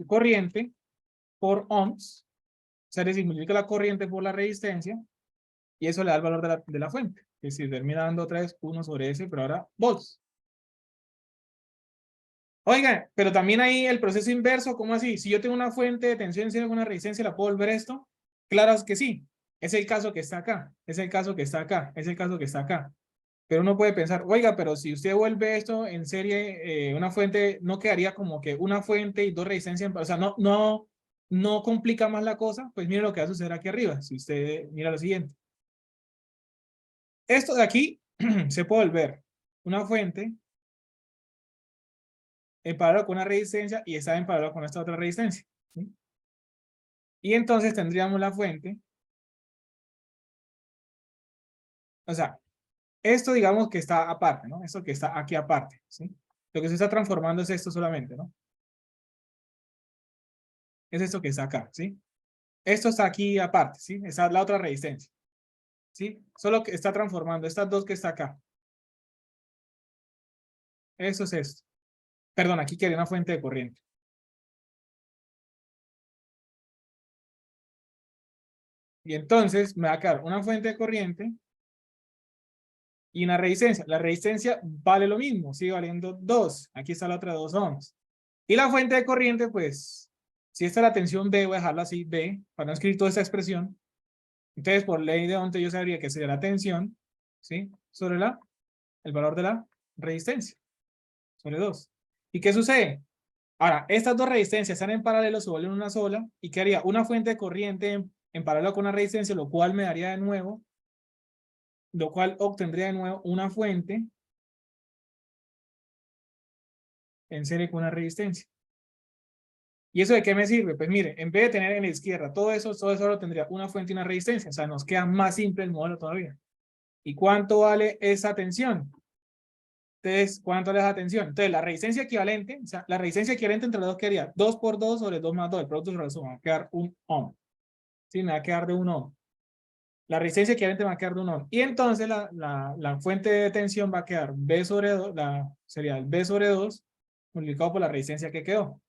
[SPEAKER 1] corriente por ohms, sea, es decir, multiplica la corriente por la resistencia y eso le da el valor de la fuente. Es decir, termina dando otra vez 1 sobre S, pero ahora volts. Oigan, pero también hay el proceso inverso, ¿cómo así? Si yo tengo una fuente de tensión en con una resistencia, ¿la puedo volver esto? Claro es que sí. Es el caso que está acá, es el caso que está acá, es el caso que está acá. Pero uno puede pensar, oiga, pero si usted vuelve esto en serie, una fuente, ¿no quedaría como que una fuente y dos resistencias? O sea, no complica más la cosa. Pues mire lo que va a suceder aquí arriba, si usted mira lo siguiente. Esto de aquí se puede volver una fuente en paralelo con una resistencia y está en paralelo con esta otra resistencia, ¿sí? Y entonces tendríamos la fuente. O sea, esto digamos que está aparte, ¿no? Esto que está aquí aparte, ¿sí? Lo que se está transformando es esto solamente, ¿no? Es esto que está acá, ¿sí? Esto está aquí aparte, ¿sí? Esa es la otra resistencia, ¿sí? Solo que está transformando estas dos que está acá. Eso es esto. Perdón, aquí quería una fuente de corriente. Y entonces me va a quedar una fuente de corriente y una resistencia. La resistencia vale lo mismo, sigue valiendo 2. Aquí está la otra 2 ohms. Y la fuente de corriente, pues, si esta es la tensión B, voy a dejarla así, B, para no escribir toda esta expresión. Entonces, por ley de Ohm, yo sabría que sería la tensión, ¿sí? Sobre el valor de la resistencia, sobre 2. ¿Y qué sucede? Ahora, estas dos resistencias están en paralelo, se vuelven una sola, ¿y qué haría? Una fuente de corriente en paralelo con una resistencia, lo cual me daría de nuevo, lo cual obtendría de nuevo una fuente en serie con una resistencia. ¿Y eso de qué me sirve? Pues mire, en vez de tener en la izquierda todo eso solo tendría una fuente y una resistencia. O sea, nos queda más simple el modelo todavía. ¿Y cuánto vale esa tensión? Entonces, ¿cuánto vale esa tensión? Entonces, la resistencia equivalente, o sea, la resistencia equivalente entre los dos quedaría 2 por 2 sobre 2 más 2. El producto sobre la suma va a quedar 1 ohm. Sí, me va a quedar de 1 ohm. La resistencia equivalente me va a quedar de 1 ohm. Y entonces, la fuente de tensión va a quedar B sobre 2, sería el B sobre 2 multiplicado por la resistencia que quedó.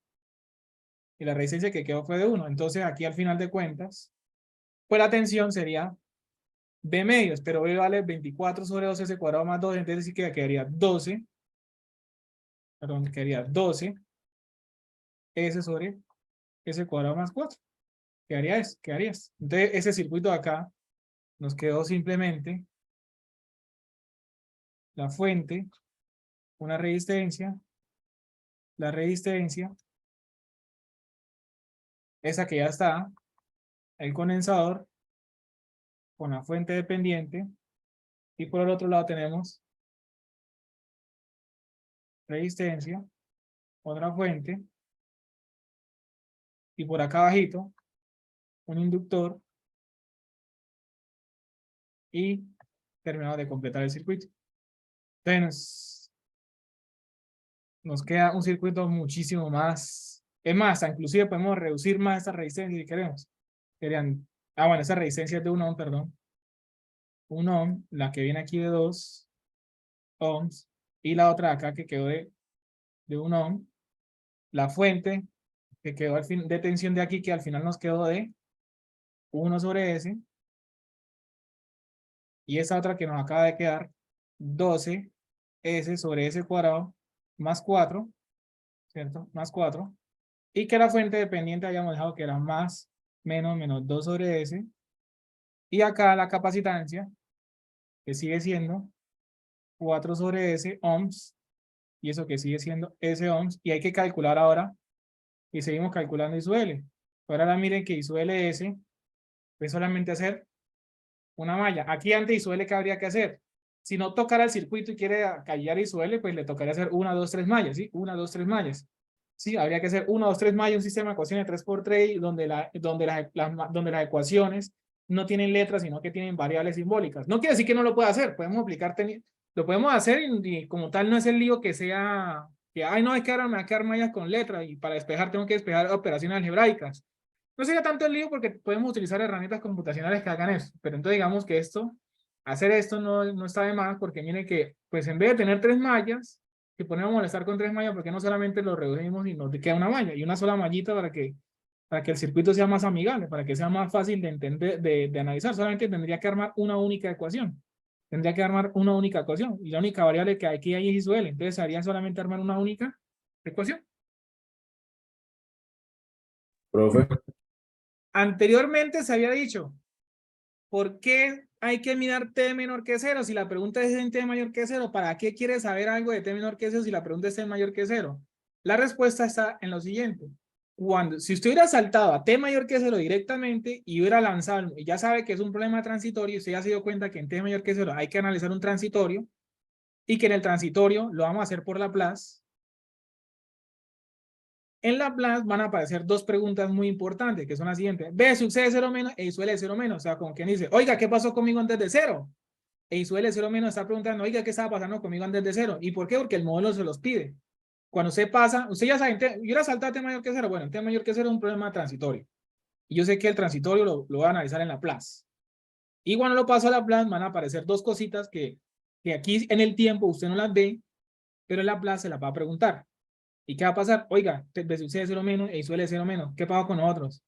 [SPEAKER 1] Y la resistencia que quedó fue de 1. Entonces, aquí al final de cuentas, pues la tensión sería B medios, pero B vale 24 sobre 2 S cuadrado más 2, entonces sí que quedaría 12, perdón, quedaría 12 S sobre S cuadrado más 4. Quedaría eso, quedaría eso. Entonces, ese circuito de acá nos quedó simplemente la fuente, una resistencia, la resistencia, esa que ya está, el condensador con la fuente dependiente, y por el otro lado tenemos resistencia, otra fuente, y por acá abajito, un inductor, y terminamos de completar el circuito. Entonces, nos queda un circuito muchísimo más, es más, inclusive podemos reducir más esta resistencia si queremos. Serían, bueno, esa resistencia es de 1 ohm, perdón. 1 ohm, la que viene aquí de 2 ohms, y la otra acá que quedó de 1 ohm. La fuente que quedó al fin, de tensión de aquí, que al final nos quedó de 1 sobre S. Y esa otra que nos acaba de quedar, 12 S sobre S cuadrado más 4, ¿cierto? Más 4. Y que la fuente dependiente habíamos dejado que era más, menos 2 sobre S. Y acá la capacitancia, que sigue siendo 4 sobre S ohms. Y eso que sigue siendo S ohms. Y hay que calcular ahora, y seguimos calculando I sub L. Ahora miren que I sub LS es solamente hacer una malla. Aquí antes I sub L, ¿qué habría que hacer? Si no tocara el circuito y quiere callar I sub L, pues le tocaría hacer 1, 2, 3 mallas, ¿sí? 1, 2, 3 mallas. Sí, habría que hacer 1, 2, 3 mallas, un sistema de ecuaciones de 3x3 donde las ecuaciones no tienen letras, sino que tienen variables simbólicas. No quiere decir que no lo pueda hacer, podemos aplicar, lo podemos hacer y como tal no es el lío que sea, que, ay, no, es que ahora me va a quedar mallas con letras y para despejar tengo que despejar operaciones algebraicas. No sería tanto el lío porque podemos utilizar herramientas computacionales que hagan eso, pero entonces digamos que hacer esto no está de más porque miren que, pues en vez de tener 3 mallas, si ponemos a molestar con 3 mallas, porque no solamente lo reducimos y nos queda una malla y una sola mallita para que para que el circuito sea más amigable, para que sea más fácil de entender, de analizar. Solamente tendría que armar una única ecuación. Tendría que armar una única ecuación. Y la única variable que aquí hay es I sub L. Entonces haría solamente armar una única ecuación.
[SPEAKER 2] Profe,
[SPEAKER 1] Anteriormente se había dicho, ¿por qué hay que mirar t menor que 0? Si la pregunta es en t mayor que 0, ¿para qué quieres saber algo de t menor que 0 si la pregunta es t mayor que 0? La respuesta está en lo siguiente. Si usted hubiera saltado a t mayor que 0 directamente y hubiera lanzado, y ya sabe que es un problema transitorio, usted ya se dio cuenta que en t mayor que 0 hay que analizar un transitorio y que en el transitorio lo vamos a hacer por Laplace. En Laplace van a aparecer dos preguntas muy importantes, que son las siguientes. B sub c de 0 menos e I sub L de 0 menos. O sea, como quien dice, oiga, ¿qué pasó conmigo antes de 0? E I sub L de 0 menos está preguntando, oiga, ¿qué estaba pasando conmigo antes de 0? ¿Y por qué? Porque el modelo se los pide. Cuando usted pasa, usted ya sabe, yo era saltar T mayor que 0. Bueno, T mayor que 0 es un problema transitorio. Y yo sé que el transitorio lo voy a analizar en Laplace. Y cuando lo paso a Laplace van a aparecer dos cositas que aquí en el tiempo usted no las ve, pero en Laplace se las va a preguntar. ¿Y qué va a pasar? Oiga, B sub c de 0 menos e I sub L de 0 menos. ¿Qué pasa con nosotros?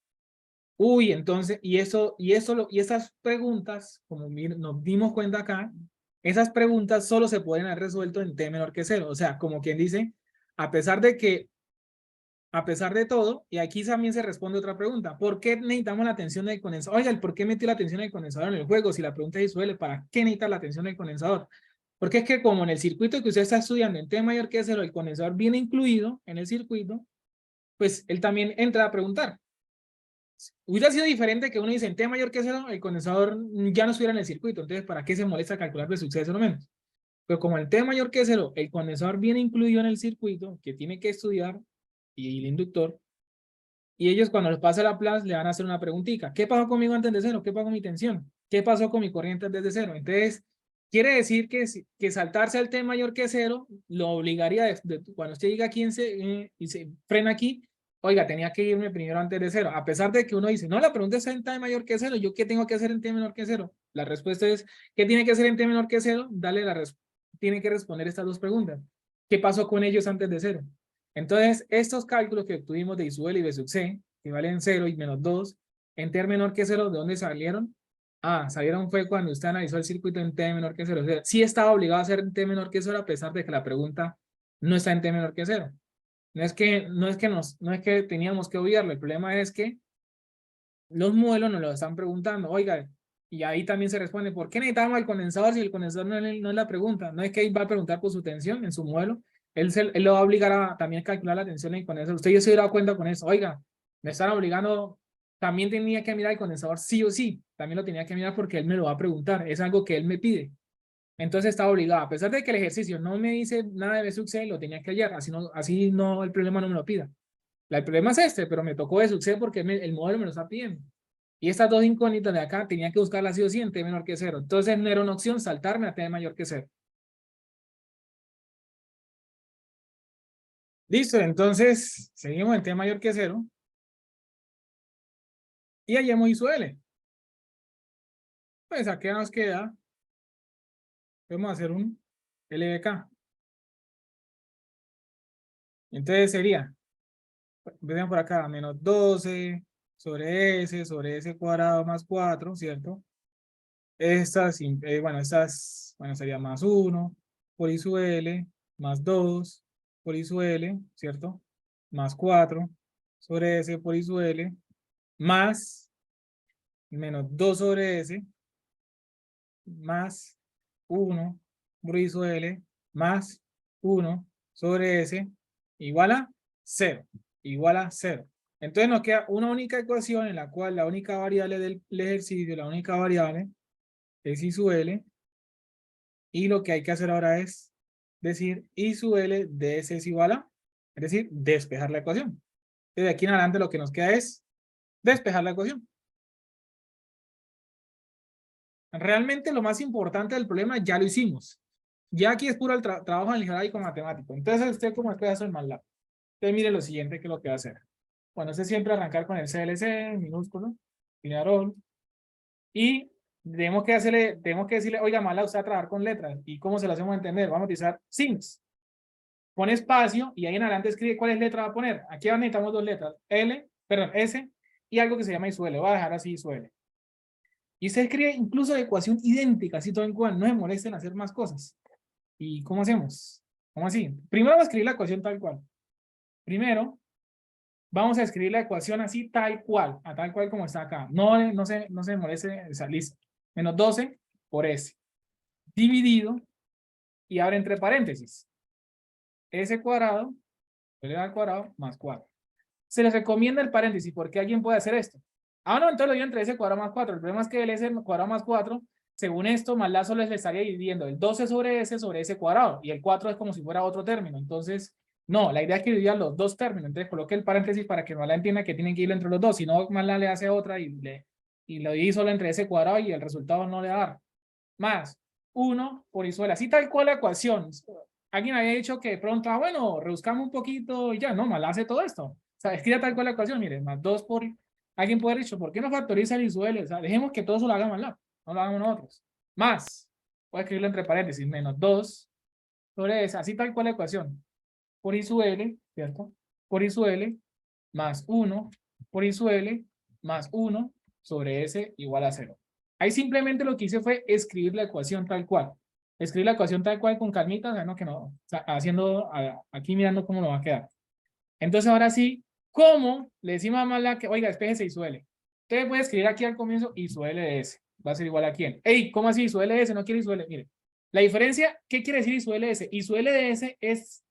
[SPEAKER 1] Uy, entonces, y esas preguntas, como nos dimos cuenta acá, esas preguntas solo se pueden haber resuelto en t menor que 0. O sea, como quien dice, a pesar de todo, y aquí también se responde otra pregunta, ¿por qué necesitamos la tensión del condensador? Oiga, ¿por qué metió la tensión del condensador en el juego? Si la pregunta es suele, ¿para qué necesita la tensión del condensador? Porque es que como en el circuito que usted está estudiando en T mayor que 0, el condensador viene incluido en el circuito, pues él también entra a preguntar. Hubiera sido diferente que uno dice en T mayor que 0, el condensador ya no estuviera en el circuito, entonces ¿para qué se molesta calcular de suceso o menos? Pero como el T mayor que 0, el condensador viene incluido en el circuito, que tiene que estudiar, y el inductor, y ellos cuando les pasa la Laplace le van a hacer una preguntita. ¿Qué pasó conmigo antes de 0? ¿Qué pasó con mi tensión? ¿Qué pasó con mi corriente antes de 0? Entonces, quiere decir que saltarse al T mayor que 0 lo obligaría, cuando usted llega aquí y se frena aquí, oiga, tenía que irme primero antes de 0. A pesar de que uno dice, no, la pregunta es en T mayor que 0, ¿yo qué tengo que hacer en T menor que 0? La respuesta es, ¿qué tiene que hacer en T menor que 0? Tiene que responder estas dos preguntas. ¿Qué pasó con ellos antes de 0? Entonces, estos cálculos que obtuvimos de I sub L y B sub C, que valen 0 y menos 2, en T menor que 0, ¿de dónde salieron? Salieron fue cuando usted analizó el circuito en T menor que 0. O sea, sí estaba obligado a hacer en T menor que 0 a pesar de que la pregunta no está en T menor que 0. No es que teníamos que obviarlo, el problema es que los modelos nos lo están preguntando, oiga, y ahí también se responde, ¿por qué necesitamos el condensador si el condensador no es la pregunta? No es que él va a preguntar por su tensión en su modelo, él lo va a obligar a también calcular la tensión en el condensador. Usted ya se hubiera dado cuenta con eso, oiga, me están obligando, también tenía que mirar el condensador sí o sí, también lo tenía que mirar porque él me lo va a preguntar, es algo que él me pide. Entonces estaba obligado, a pesar de que el ejercicio no me dice nada de B sub C, lo tenía que hallar, así no, el problema no me lo pida. El problema es este, pero me tocó de suceder porque el modelo me lo está pidiendo. Y estas dos incógnitas de acá tenía que buscarlas sí o sí en T menor que 0. Entonces no era una opción saltarme a T mayor que 0. Listo, entonces seguimos en T mayor que 0. Y hallemos I sub L. Pues aquí nos queda, podemos hacer un LBK. Entonces sería, empecemos por acá, menos 12 sobre S cuadrado más 4, ¿cierto? Bueno, sería más 1 por I sub L, más 2 por I sub L, ¿cierto? Más 4 sobre S por I sub L, más menos 2 sobre S, más 1 por I sub L, más 1 sobre S, igual a 0, igual a 0. Entonces nos queda una única ecuación en la cual la única variable del ejercicio, la única variable es I sub L, y lo que hay que hacer ahora es decir I sub L de S es igual a, es decir, despejar la ecuación. De aquí en adelante lo que nos queda es despejar la ecuación. Realmente lo más importante del problema ya lo hicimos. Ya aquí es puro el trabajo algebraico matemático. Entonces usted como espera eso es más largo. Entonces mire lo siguiente que es lo que va a hacer. Bueno, usted siempre arrancar con el CLC minúsculo, linearol, y tenemos que decirle, oiga, mala, usted a trabajar con letras. ¿Y cómo se lo hacemos entender? Vamos a utilizar signs. Pone espacio y ahí en adelante escribe cuál letra va a poner. Aquí necesitamos dos letras, L perdón, S, y algo que se llama I sub L. Voy a dejar así I sub L. Y se escribe incluso la ecuación idéntica, así todo en cual, no se molesten en hacer más cosas. ¿Y cómo hacemos? ¿Cómo así? Primero vamos a escribir la ecuación tal cual. Primero, vamos a escribir la ecuación así tal cual, a tal cual como está acá. No se moleste, o sea, listo. Menos 12 por S. Dividido, y abre entre paréntesis. S cuadrado, elevado al cuadrado, más 4. Se les recomienda el paréntesis, porque alguien puede hacer esto. Ah, no, entonces lo dio entre S cuadrado más 4. El problema es que el S cuadrado más 4, según esto, más la solo le estaría dividiendo el 12 sobre S cuadrado, y el 4 es como si fuera otro término. Entonces, no, la idea es que dividan los dos términos. Entonces, coloque el paréntesis para que Mala entienda que tienen que ir entre los dos. Si no, Mala le hace otra y lo divide solo entre S cuadrado y el resultado no le va a dar. Más 1 por I sub L. Así tal cual la ecuación. Alguien había dicho que de pronto, bueno, rebuscamos un poquito y ya, no, Mala hace todo esto. O sea, escriba tal cual la ecuación, miren, más 2 por... Alguien puede haber dicho, ¿por qué no factoriza el I sub L? O sea, dejemos que todo eso lo haga Mala, no lo hagamos nosotros. Más, voy a escribirlo entre paréntesis, menos 2 sobre S, así tal cual la ecuación. Por I sub L, ¿cierto? Por I sub L, más 1 por I sub L, más 1 sobre S igual a 0. Ahí simplemente lo que hice fue escribir la ecuación tal cual. Escribir la ecuación tal cual con calmita, o sea, no, que no, o sea, haciendo, aquí mirando cómo lo va a quedar. Entonces, ahora sí, ¿cómo le decimos a Mala que, oiga, despéjese I sub L? Entonces voy a escribir aquí al comienzo I sub L de S. Va a ser igual a quién. Ey, ¿cómo así I sub L de S? No quiere I sub L. Mire, la diferencia, ¿qué quiere decir I sub L de S? I sub L de S es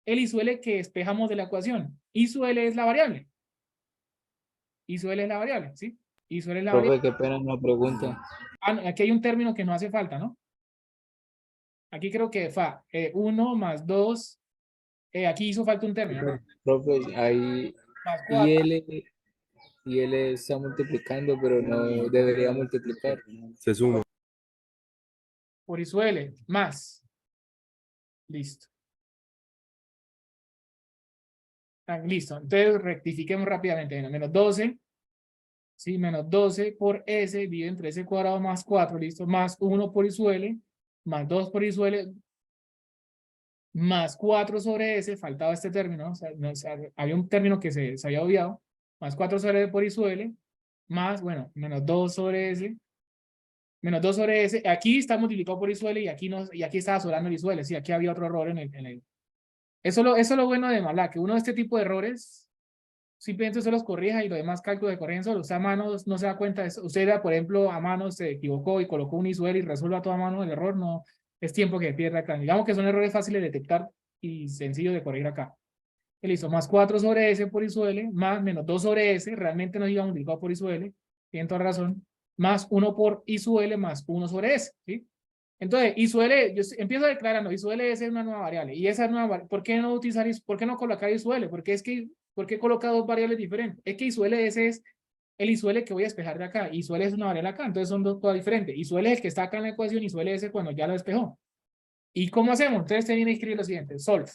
[SPEAKER 1] el I sub L que despejamos de la ecuación. I sub L es la variable. I sub L es la variable, ¿sí? I sub L es la variable.
[SPEAKER 2] Profe, qué pena una pregunta.
[SPEAKER 1] Ah, no, aquí hay un término que no hace falta, ¿no? Aquí creo que fa 1 más 2. Aquí hizo falta un término, ¿no?
[SPEAKER 2] Profe, ahí
[SPEAKER 1] Más
[SPEAKER 2] y
[SPEAKER 1] 4
[SPEAKER 2] L está multiplicando, pero no debería multiplicar.
[SPEAKER 3] Se suma.
[SPEAKER 1] por I sub L, más. Listo. Ah, listo. Entonces rectifiquemos rápidamente. Menos 12. Sí, menos 12 por S divide entre S cuadrado más 4, listo. Más 1 por I sub L, más 2 por I sub L, más 4 sobre S, faltaba este término, o sea, no, o sea, había un término que se había obviado, más 4 sobre S por I sub L, más, bueno, menos 2 sobre S, menos 2 sobre S, aquí está multiplicado por I sub L y aquí estaba sobrando el I sub L, sí, aquí había otro error en el. Eso es lo bueno de Mala, que uno de este tipo de errores simplemente se los corrija y los demás cálculos de corrigen solo. Usted a mano no se da cuenta de eso. Usted, por ejemplo, a mano se equivocó y colocó un I sub L y resuelva todo a mano el error, no es tiempo que pierde acá. Digamos que son errores fáciles de detectar y sencillos de corregir acá. Y listo, más 4 sobre S por I sub L, más menos 2 sobre S, realmente no diga multiplicado por I sub L, tienen toda razón, más 1 por I sub L más 1 sobre S, ¿sí? Entonces, I sub L, yo empiezo declarando, I sub L es una nueva variable, y esa nueva, ¿por qué no utilizar, por qué no colocar I sub L? Porque es que, ¿por qué coloca dos variables diferentes? Es que I sub L es el I sub L que voy a despejar de acá, I sub L es una variable acá, entonces son dos cosas diferentes. I sub L es el que está acá en la ecuación, I sub L es cuando ya lo despejó. ¿Y cómo hacemos? Entonces te viene a escribir lo siguiente, solve.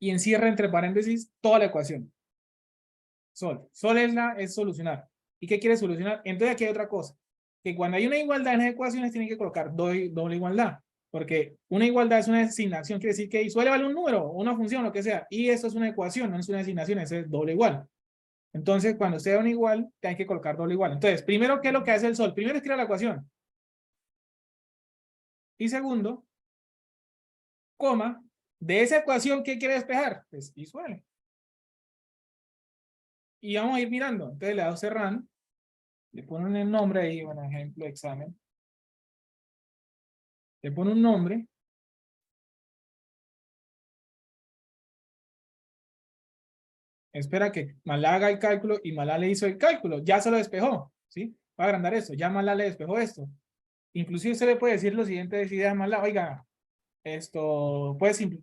[SPEAKER 1] Y encierra entre paréntesis toda la ecuación. Solve. Solve es solucionar. ¿Y qué quiere solucionar? Entonces aquí hay otra cosa. Que cuando hay una igualdad en las ecuaciones tienen que colocar doble igualdad. Porque una igualdad es una asignación, quiere decir que suele valer un número, una función, lo que sea. Y eso es una ecuación, no es una asignación, eso es doble igual. Entonces, cuando usted da un igual, hay que colocar doble igual. Entonces, primero, ¿qué es lo que hace el sol? Primero escribe la ecuación. Y segundo, coma, de esa ecuación, ¿qué quiere despejar? Pues y suele. Y vamos a ir mirando. Entonces le da cerrar. Le ponen el nombre ahí, un ejemplo, examen. Le pone un nombre. Espera que Malá haga el cálculo y Malá le hizo el cálculo. Ya se lo despejó, ¿sí? Va a agrandar esto. Ya Malá le despejó esto. Inclusive usted le puede decir lo siguiente, decide a Malá, oiga, esto puede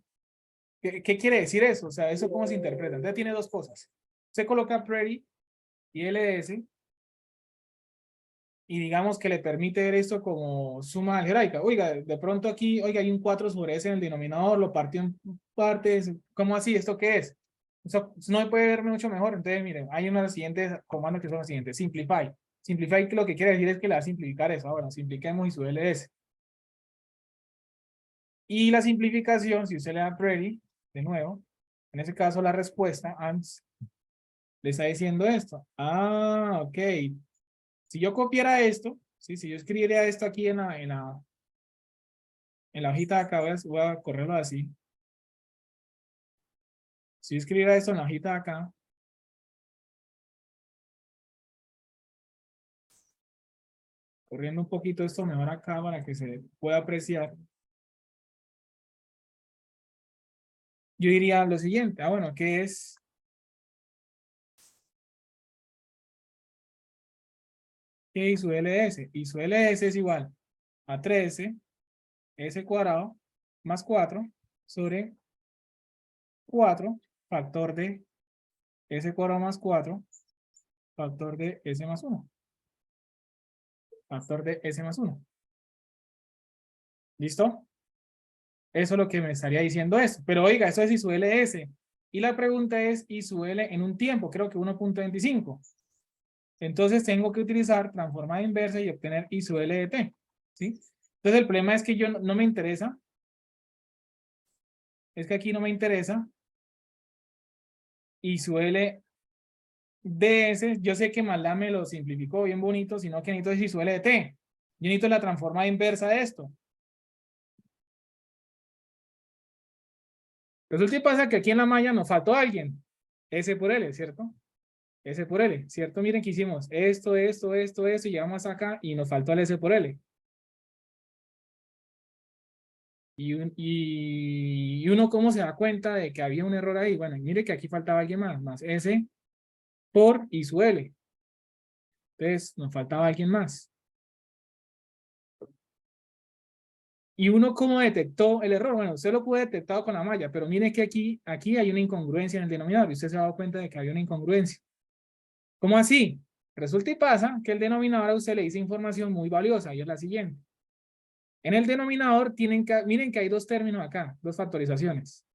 [SPEAKER 1] ¿qué quiere decir eso? O sea, ¿eso cómo se interpreta? Entonces tiene dos cosas. Se coloca pretty y ls y digamos que le permite ver esto como suma algebraica. Oiga, de pronto aquí, oiga, hay un 4 sobre S en el denominador, lo partió en partes. ¿Cómo así? ¿Esto qué es? Eso no puede ver mucho mejor. Entonces, miren, hay unos siguientes comandos que son los siguientes. Simplify. Simplify, que lo que quiere decir es que le va a simplificar eso. Ahora, simpliquemos y su ls. Y la simplificación, si usted le da pretty, de nuevo, en ese caso la respuesta, ANS, le está diciendo esto. Ah, ok. Si yo copiara esto, ¿sí? Si yo escribiera esto aquí en la hojita de acá, voy a correrlo así. Si yo escribiera esto en la hojita de acá, corriendo un poquito esto mejor acá para que se pueda apreciar. Yo diría lo siguiente. Ah, bueno, ¿qué es? ¿Qué es I sub LS? I sub LS es igual a 13 S cuadrado más 4 sobre 4 factor de S cuadrado más 4 factor de S más 1. Factor de S más 1. ¿Listo? Eso es lo que me estaría diciendo eso. Pero oiga, eso es I sub LS. Y la pregunta es I sub L en un tiempo, creo que 1.25. Entonces tengo que utilizar transformada inversa y obtener I sub L de t. ¿Sí? Entonces el problema es que yo no me interesa. Es que aquí no me interesa. I sub L de S. Yo sé que Maldá me lo simplificó bien bonito, sino que necesito I sub L de t. Yo necesito la transformada inversa de esto. Resulta y pasa que aquí en la malla nos faltó alguien. S por L, ¿cierto? S por L, ¿cierto? Miren que hicimos esto, y llegamos acá y nos faltó el S por L. Y uno cómo se da cuenta de que había un error ahí. Bueno, mire que aquí faltaba alguien más S por I sub L. Entonces nos faltaba alguien más. ¿Y uno cómo detectó el error? Bueno, usted lo puede detectar con la malla, pero mire que aquí hay una incongruencia en el denominador. Y usted se ha dado cuenta de que había una incongruencia. ¿Cómo así? Resulta y pasa que el denominador a usted le dice información muy valiosa y es la siguiente. En el denominador miren que hay dos términos acá, dos factorizaciones.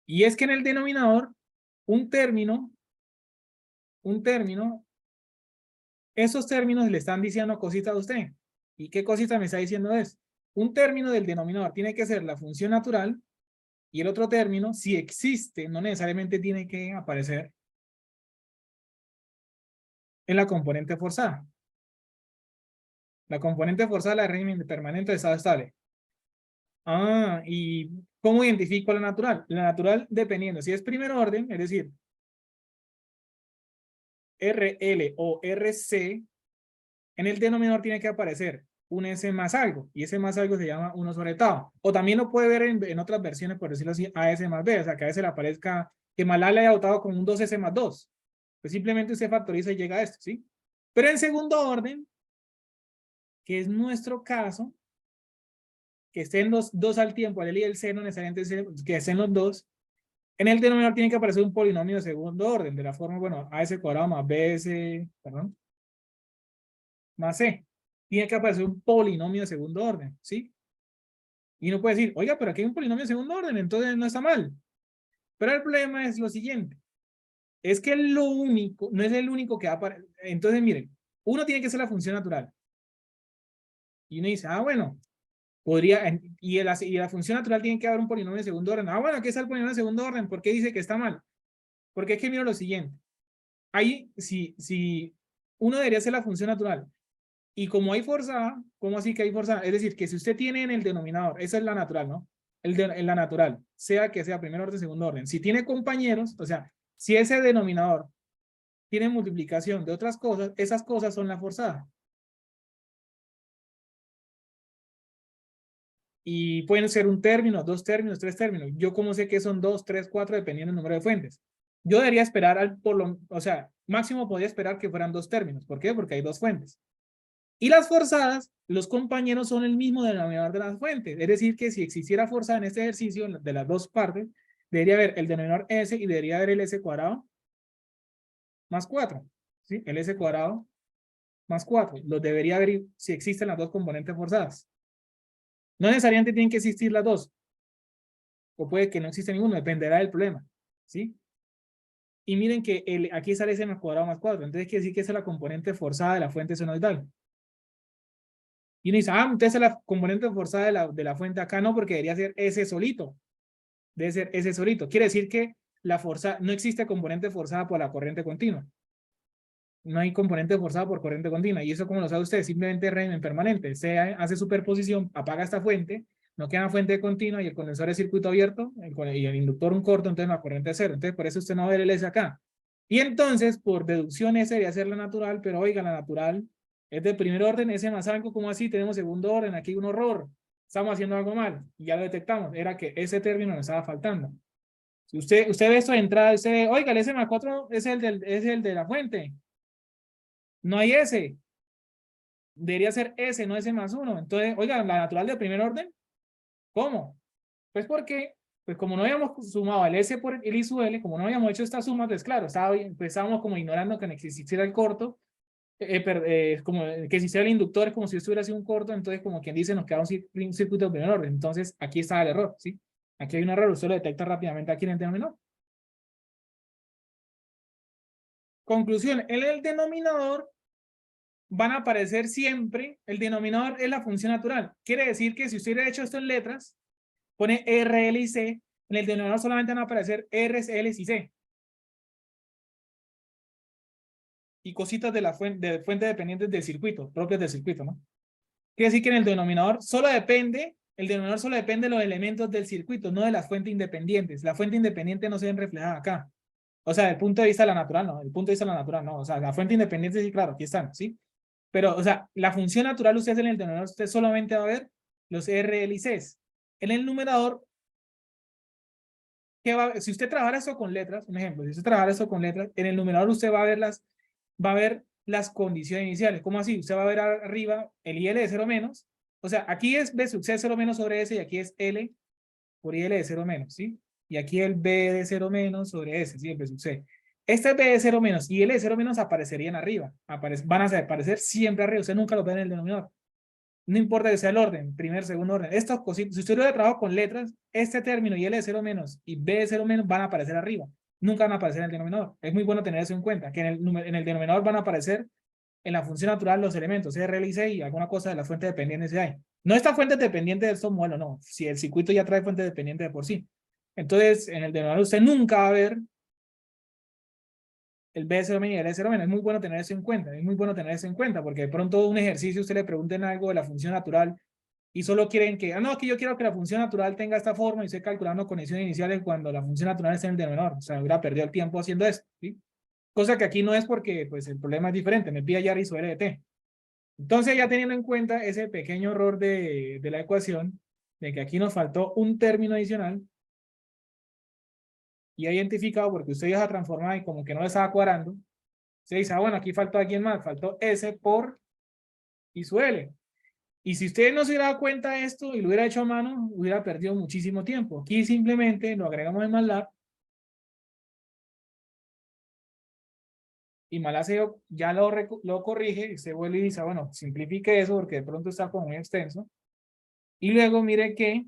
[SPEAKER 1] Y es que en el denominador, un término, esos términos le están diciendo cositas a usted. ¿Y qué cosita me está diciendo eso? Un término del denominador tiene que ser la función natural y el otro término, si existe, no necesariamente tiene que aparecer en la componente forzada. La componente forzada es la régimen permanente de estado estable. Ah, ¿y cómo identifico la natural? La natural dependiendo, si es primer orden, es decir, RL o RC, en el denominador tiene que aparecer un S más algo, y ese más algo se llama 1 sobre tau. O también lo puede ver en otras versiones, por decirlo así, AS más B, o sea, que a veces le aparezca que Malala le haya dotado con un 2S más 2. Pues simplemente usted factoriza y llega a esto, ¿sí? Pero en segundo orden, que es nuestro caso, que estén los dos al tiempo, el L y el C, no necesariamente que estén los dos, en el denominador tiene que aparecer un polinomio de segundo orden, de la forma, bueno, AS cuadrado más BS, perdón, más C. Tiene que aparecer un polinomio de segundo orden, ¿sí? Y uno puede decir, oiga, pero aquí hay un polinomio de segundo orden, entonces no está mal. Pero el problema es lo siguiente, es que lo único, no es el único que va a aparecer. Entonces, miren, uno tiene que ser la función natural. Y uno dice, ah, bueno, podría, y la función natural tiene que haber un polinomio de segundo orden. Ah, bueno, ¿qué es el polinomio de segundo orden? ¿Por qué dice que está mal? Porque es que mira lo siguiente. Ahí, si uno debería ser la función natural, y como hay forzada, ¿cómo así que hay forzada? Es decir, que si usted tiene en el denominador, esa es la natural, ¿no? En la natural, sea que sea primer orden, segundo orden. Si tiene compañeros, o sea, si ese denominador tiene multiplicación de otras cosas, esas cosas son la forzada. Y pueden ser un término, dos términos, tres términos. Yo como sé que son 2, 3, 4, dependiendo del número de fuentes. Yo debería esperar, o sea, máximo podría esperar que fueran dos términos. ¿Por qué? Porque hay dos fuentes. Y las forzadas, los compañeros son el mismo denominador de las fuentes. Es decir, que si existiera forzada en este ejercicio de las dos partes, debería haber el denominador S y debería haber el S cuadrado más 4. ¿Sí? El S cuadrado más 4. Los debería haber si existen las dos componentes forzadas. No necesariamente tienen que existir las dos. O puede que no exista ninguno, dependerá del problema. ¿Sí? Y miren que aquí sale S más cuadrado más 4. Entonces quiere decir que esa es la componente forzada de la fuente senoidal. Y uno dice, ah, entonces la componente forzada de la fuente acá no, porque debería ser S solito. Debe ser S solito. Quiere decir que no existe componente forzada por la corriente continua. No hay componente forzado por corriente continua. ¿Y eso cómo lo sabe usted? Simplemente régimen permanente. Se hace superposición, apaga esta fuente, no queda una fuente continua y el condensador es circuito abierto y el inductor un corto, entonces la corriente es cero. Entonces por eso usted no ve el S acá. Y entonces, por deducción, ese debería ser la natural, pero oiga, la natural es de primer orden, S más algo, ¿cómo así? Tenemos segundo orden, aquí hay un error. Estamos haciendo algo mal. Y ya lo detectamos. Era que ese término nos estaba faltando. Si usted ve esto de entrada, dice, oiga, el S más 4 es el de la fuente. No hay S. Debería ser S, no S más 1. Entonces, oiga, la natural de primer orden, ¿cómo? Pues porque, pues como no habíamos sumado el S por el I sub L, como no habíamos hecho esta suma, pues claro, estábamos como ignorando que no existiera el corto, como que existiera el inductor, es como si estuviera así un corto, entonces como quien dice, nos queda un circuito de primer orden. Entonces, aquí está el error, ¿sí? Aquí hay un error, usted lo detecta rápidamente aquí en el denominador. Conclusión, en el denominador van a aparecer siempre, el denominador es la función natural. Quiere decir que si usted hubiera hecho esto en letras, pone R, L y C, en el denominador solamente van a aparecer R, L y C. Y cositas de fuente dependientes del circuito, propias del circuito, ¿no? Quiere decir que en el denominador solo depende de los elementos del circuito, no de las fuentes independientes. Las fuentes independientes no se ven reflejadas acá. O sea, del punto de vista de la natural, no. Del punto de vista de la natural, no. O sea, la fuente independiente sí, claro, aquí están, ¿sí? Pero, o sea, la función natural usted en el denominador, usted solamente va a ver los R, L y C. En el numerador, si usted trabajara esto con letras, un ejemplo, si usted trabajara esto con letras, en el numerador usted va a ver las condiciones iniciales. ¿Cómo así? Usted va a ver arriba el IL de 0 menos. O sea, aquí es B sub C 0 menos sobre S y aquí es L por IL de 0 menos, ¿sí? Y aquí el B de 0 menos sobre S, ¿sí? El B sub C. Este B de 0 menos y L de 0 menos aparecerían arriba. Van a aparecer siempre arriba. Usted nunca los ve en el denominador. No importa que sea el orden, primer, segundo orden. Estas cositas, si usted hubiera trabajado con letras, este término y L de 0 menos y B de 0 menos van a aparecer arriba. Nunca van a aparecer en el denominador. Es muy bueno tener eso en cuenta, que en el denominador van a aparecer en la función natural los elementos, R, L y C y alguna cosa de la fuente dependiente si hay. No esta fuente dependiente de estos modelos, no. Si el circuito ya trae fuente dependiente de por sí. Entonces, en el denominador usted nunca va a ver el B de 0 menos y el L de 0 menos. Es muy bueno tener eso en cuenta. Es muy bueno tener eso en cuenta porque de pronto un ejercicio usted le pregunten algo de la función natural y solo quieren que, no, que yo quiero que la función natural tenga esta forma y estoy calculando condiciones iniciales cuando la función natural está en el denominador. O sea, hubiera perdido el tiempo haciendo eso, ¿sí? Cosa que aquí no es porque pues, el problema es diferente. Me pide ya su L de T. Entonces, ya teniendo en cuenta ese pequeño error de la ecuación, de que aquí nos faltó un término adicional, y identificado porque usted ya se transformado y como que no le estaba cuadrando, se dice, bueno, aquí faltó alguien más, faltó S por I sub L. Y si usted no se hubiera dado cuenta de esto y lo hubiera hecho a mano, hubiera perdido muchísimo tiempo. Aquí simplemente lo agregamos en MATLAB y MATLAB ya lo corrige y se vuelve y dice, bueno, simplifique eso porque de pronto está como muy extenso. Y luego mire que,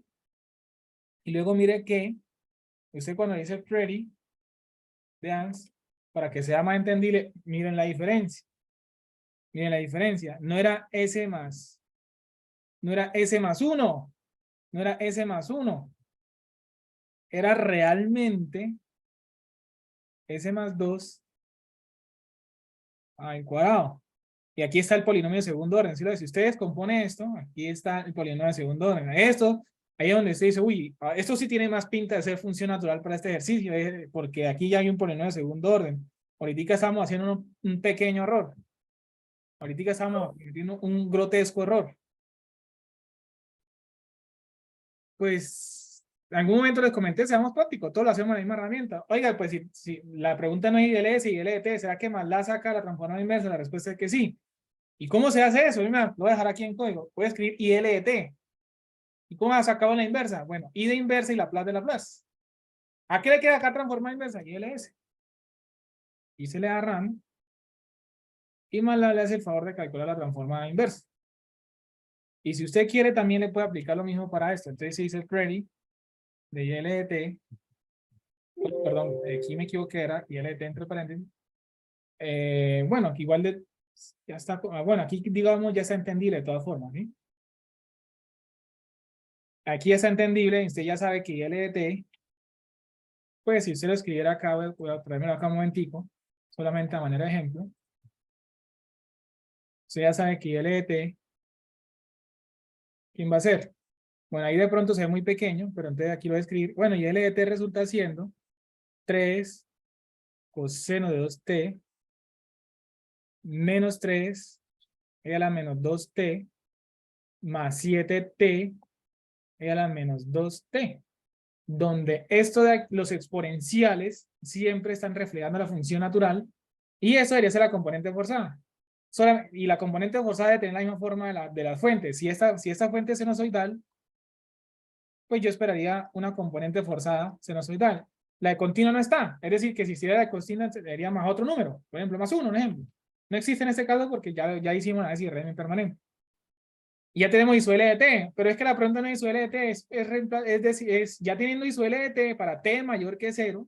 [SPEAKER 1] usted cuando dice pretty, vean, para que sea más entendible, miren la diferencia. Miren la diferencia. No era S más 1. No era S más 1. Era realmente S más 2 al cuadrado. Y aquí está el polinomio de segundo orden. Si usted descompone esto, aquí está el polinomio de segundo orden. Esto, ahí es donde usted dice, uy, esto sí tiene más pinta de ser función natural para este ejercicio, porque aquí ya hay un polinomio de segundo orden. Ahorita estamos haciendo un pequeño error. Ahorita estamos haciendo un grotesco error. Pues, en algún momento les comenté, seamos prácticos, todos lo hacemos en la misma herramienta. Oiga, pues si la pregunta no es IDLS y ILT, ¿será que MATLAB saca la transformada inversa? La respuesta es que sí. ¿Y cómo se hace eso? Lo voy a dejar aquí en código. Voy a escribir ILT. ¿Y cómo ha sacado la inversa? Bueno, I de inversa y Laplace de Laplace. ¿A qué le queda acá transformada inversa? ILS. Y se le da RAM. Y MATLAB le hace el favor de calcular la transformada inversa. Y si usted quiere, también le puede aplicar lo mismo para esto. Entonces, si dice el query de ILT, perdón, aquí me equivoqué, era ILT entre paréntesis. Bueno, que igual ya está, bueno, aquí digamos ya está entendible de todas formas, ¿sí? Aquí ya está entendible, usted ya sabe que ILT, pues si usted lo escribiera acá, voy a ponerlo acá un momentico, solamente a manera de ejemplo. Usted ya sabe que IL de t, ¿quién va a ser? Bueno, ahí de pronto se ve muy pequeño, pero entonces aquí lo voy a escribir. Bueno, IL de t resulta siendo 3 coseno de 2t menos 3 igual a la menos 2t más 7t igual a la menos 2t, donde esto de los exponenciales siempre están reflejando la función natural y eso debería ser la componente forzada. Y la componente forzada debe tener la misma forma de la fuente. Si esta fuente es sinusoidal, pues yo esperaría una componente forzada sinusoidal. La de continua no está. Es decir, que si hiciera la de continua, sería más otro número. Por ejemplo, más uno, un ejemplo. No existe en este caso porque ya hicimos la de régimen permanente. Y ya tenemos ISO LDT, pero es que la pregunta no es ISO LDT, es decir, ya teniendo ISO LDT para t mayor que 0,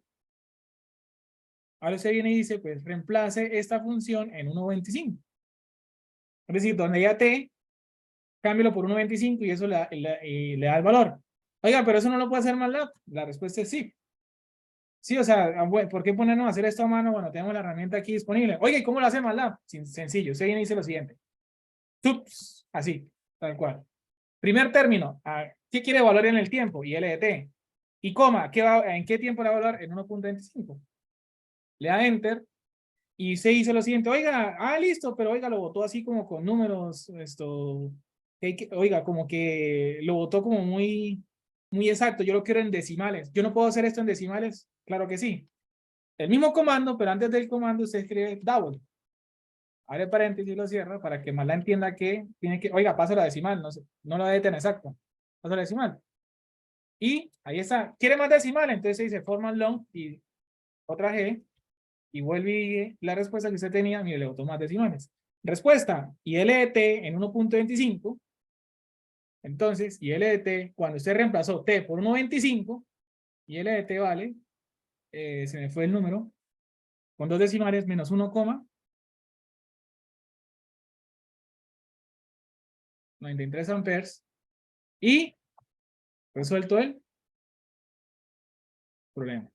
[SPEAKER 1] ahora usted viene y dice, pues reemplace esta función en 1.25. Es decir, donde ya t, cámbialo por 1.25 y eso le da el valor. Oiga, pero eso no lo puede hacer MATLAB. La respuesta es sí. Sí, o sea, ¿por qué ponernos a hacer esto a mano? Bueno, tenemos la herramienta aquí disponible. Oye, ¿y cómo lo hace MATLAB? Sencillo, usted viene y dice lo siguiente. Tups, así, tal cual. Primer término, ¿qué quiere evaluar en el tiempo? Y LDT. Y coma, ¿en qué tiempo la va a evaluar? En 1.25. Le da Enter y se dice lo siguiente, oiga, listo, pero oiga, lo votó así como con números, oiga, como que lo votó como muy exacto, yo lo quiero en decimales. ¿Yo no puedo hacer esto en decimales? Claro que sí. El mismo comando, pero antes del comando usted escribe double. Abre paréntesis y lo cierra para que MATLAB entienda que tiene que, oiga, pasa la decimal, no lo debe tener exacto. Pasa la decimal. Y ahí está. ¿Quiere más decimal? Entonces se dice format long y otra G y vuelve la respuesta que usted tenía. Mire, le botó más decimales. Respuesta. Y LDT en 1.25. Entonces, y LDT, cuando usted reemplazó T por 1.25, y LDT vale, se me fue el número, con dos decimales menos 1,93 amperes. Y resuelto el problema.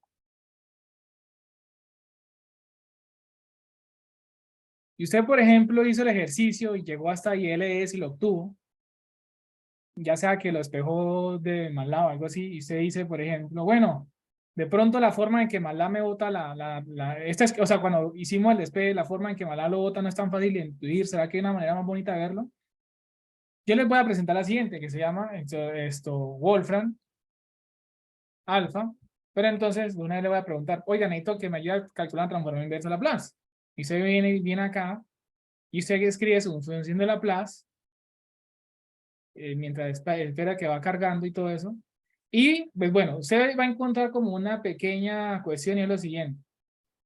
[SPEAKER 1] Y usted, por ejemplo, hizo el ejercicio y llegó hasta ILS y lo obtuvo, ya sea que lo despejó de MATLAB o algo así, y usted dice, por ejemplo, bueno, de pronto la forma en que MATLAB me bota o sea, cuando hicimos el despeje, la forma en que MATLAB lo bota no es tan fácil de intuir, ¿será que hay una manera más bonita de verlo? Yo les voy a presentar la siguiente, que se llama Wolfram Alpha, pero entonces de una vez le voy a preguntar, oiga, necesito que me ayude a calcular la transformación inversa de Laplace. Y usted viene acá, y usted escribe su función de Laplace, mientras espera que va cargando y todo eso. Y, pues bueno, usted va a encontrar como una pequeña cuestión y es lo siguiente.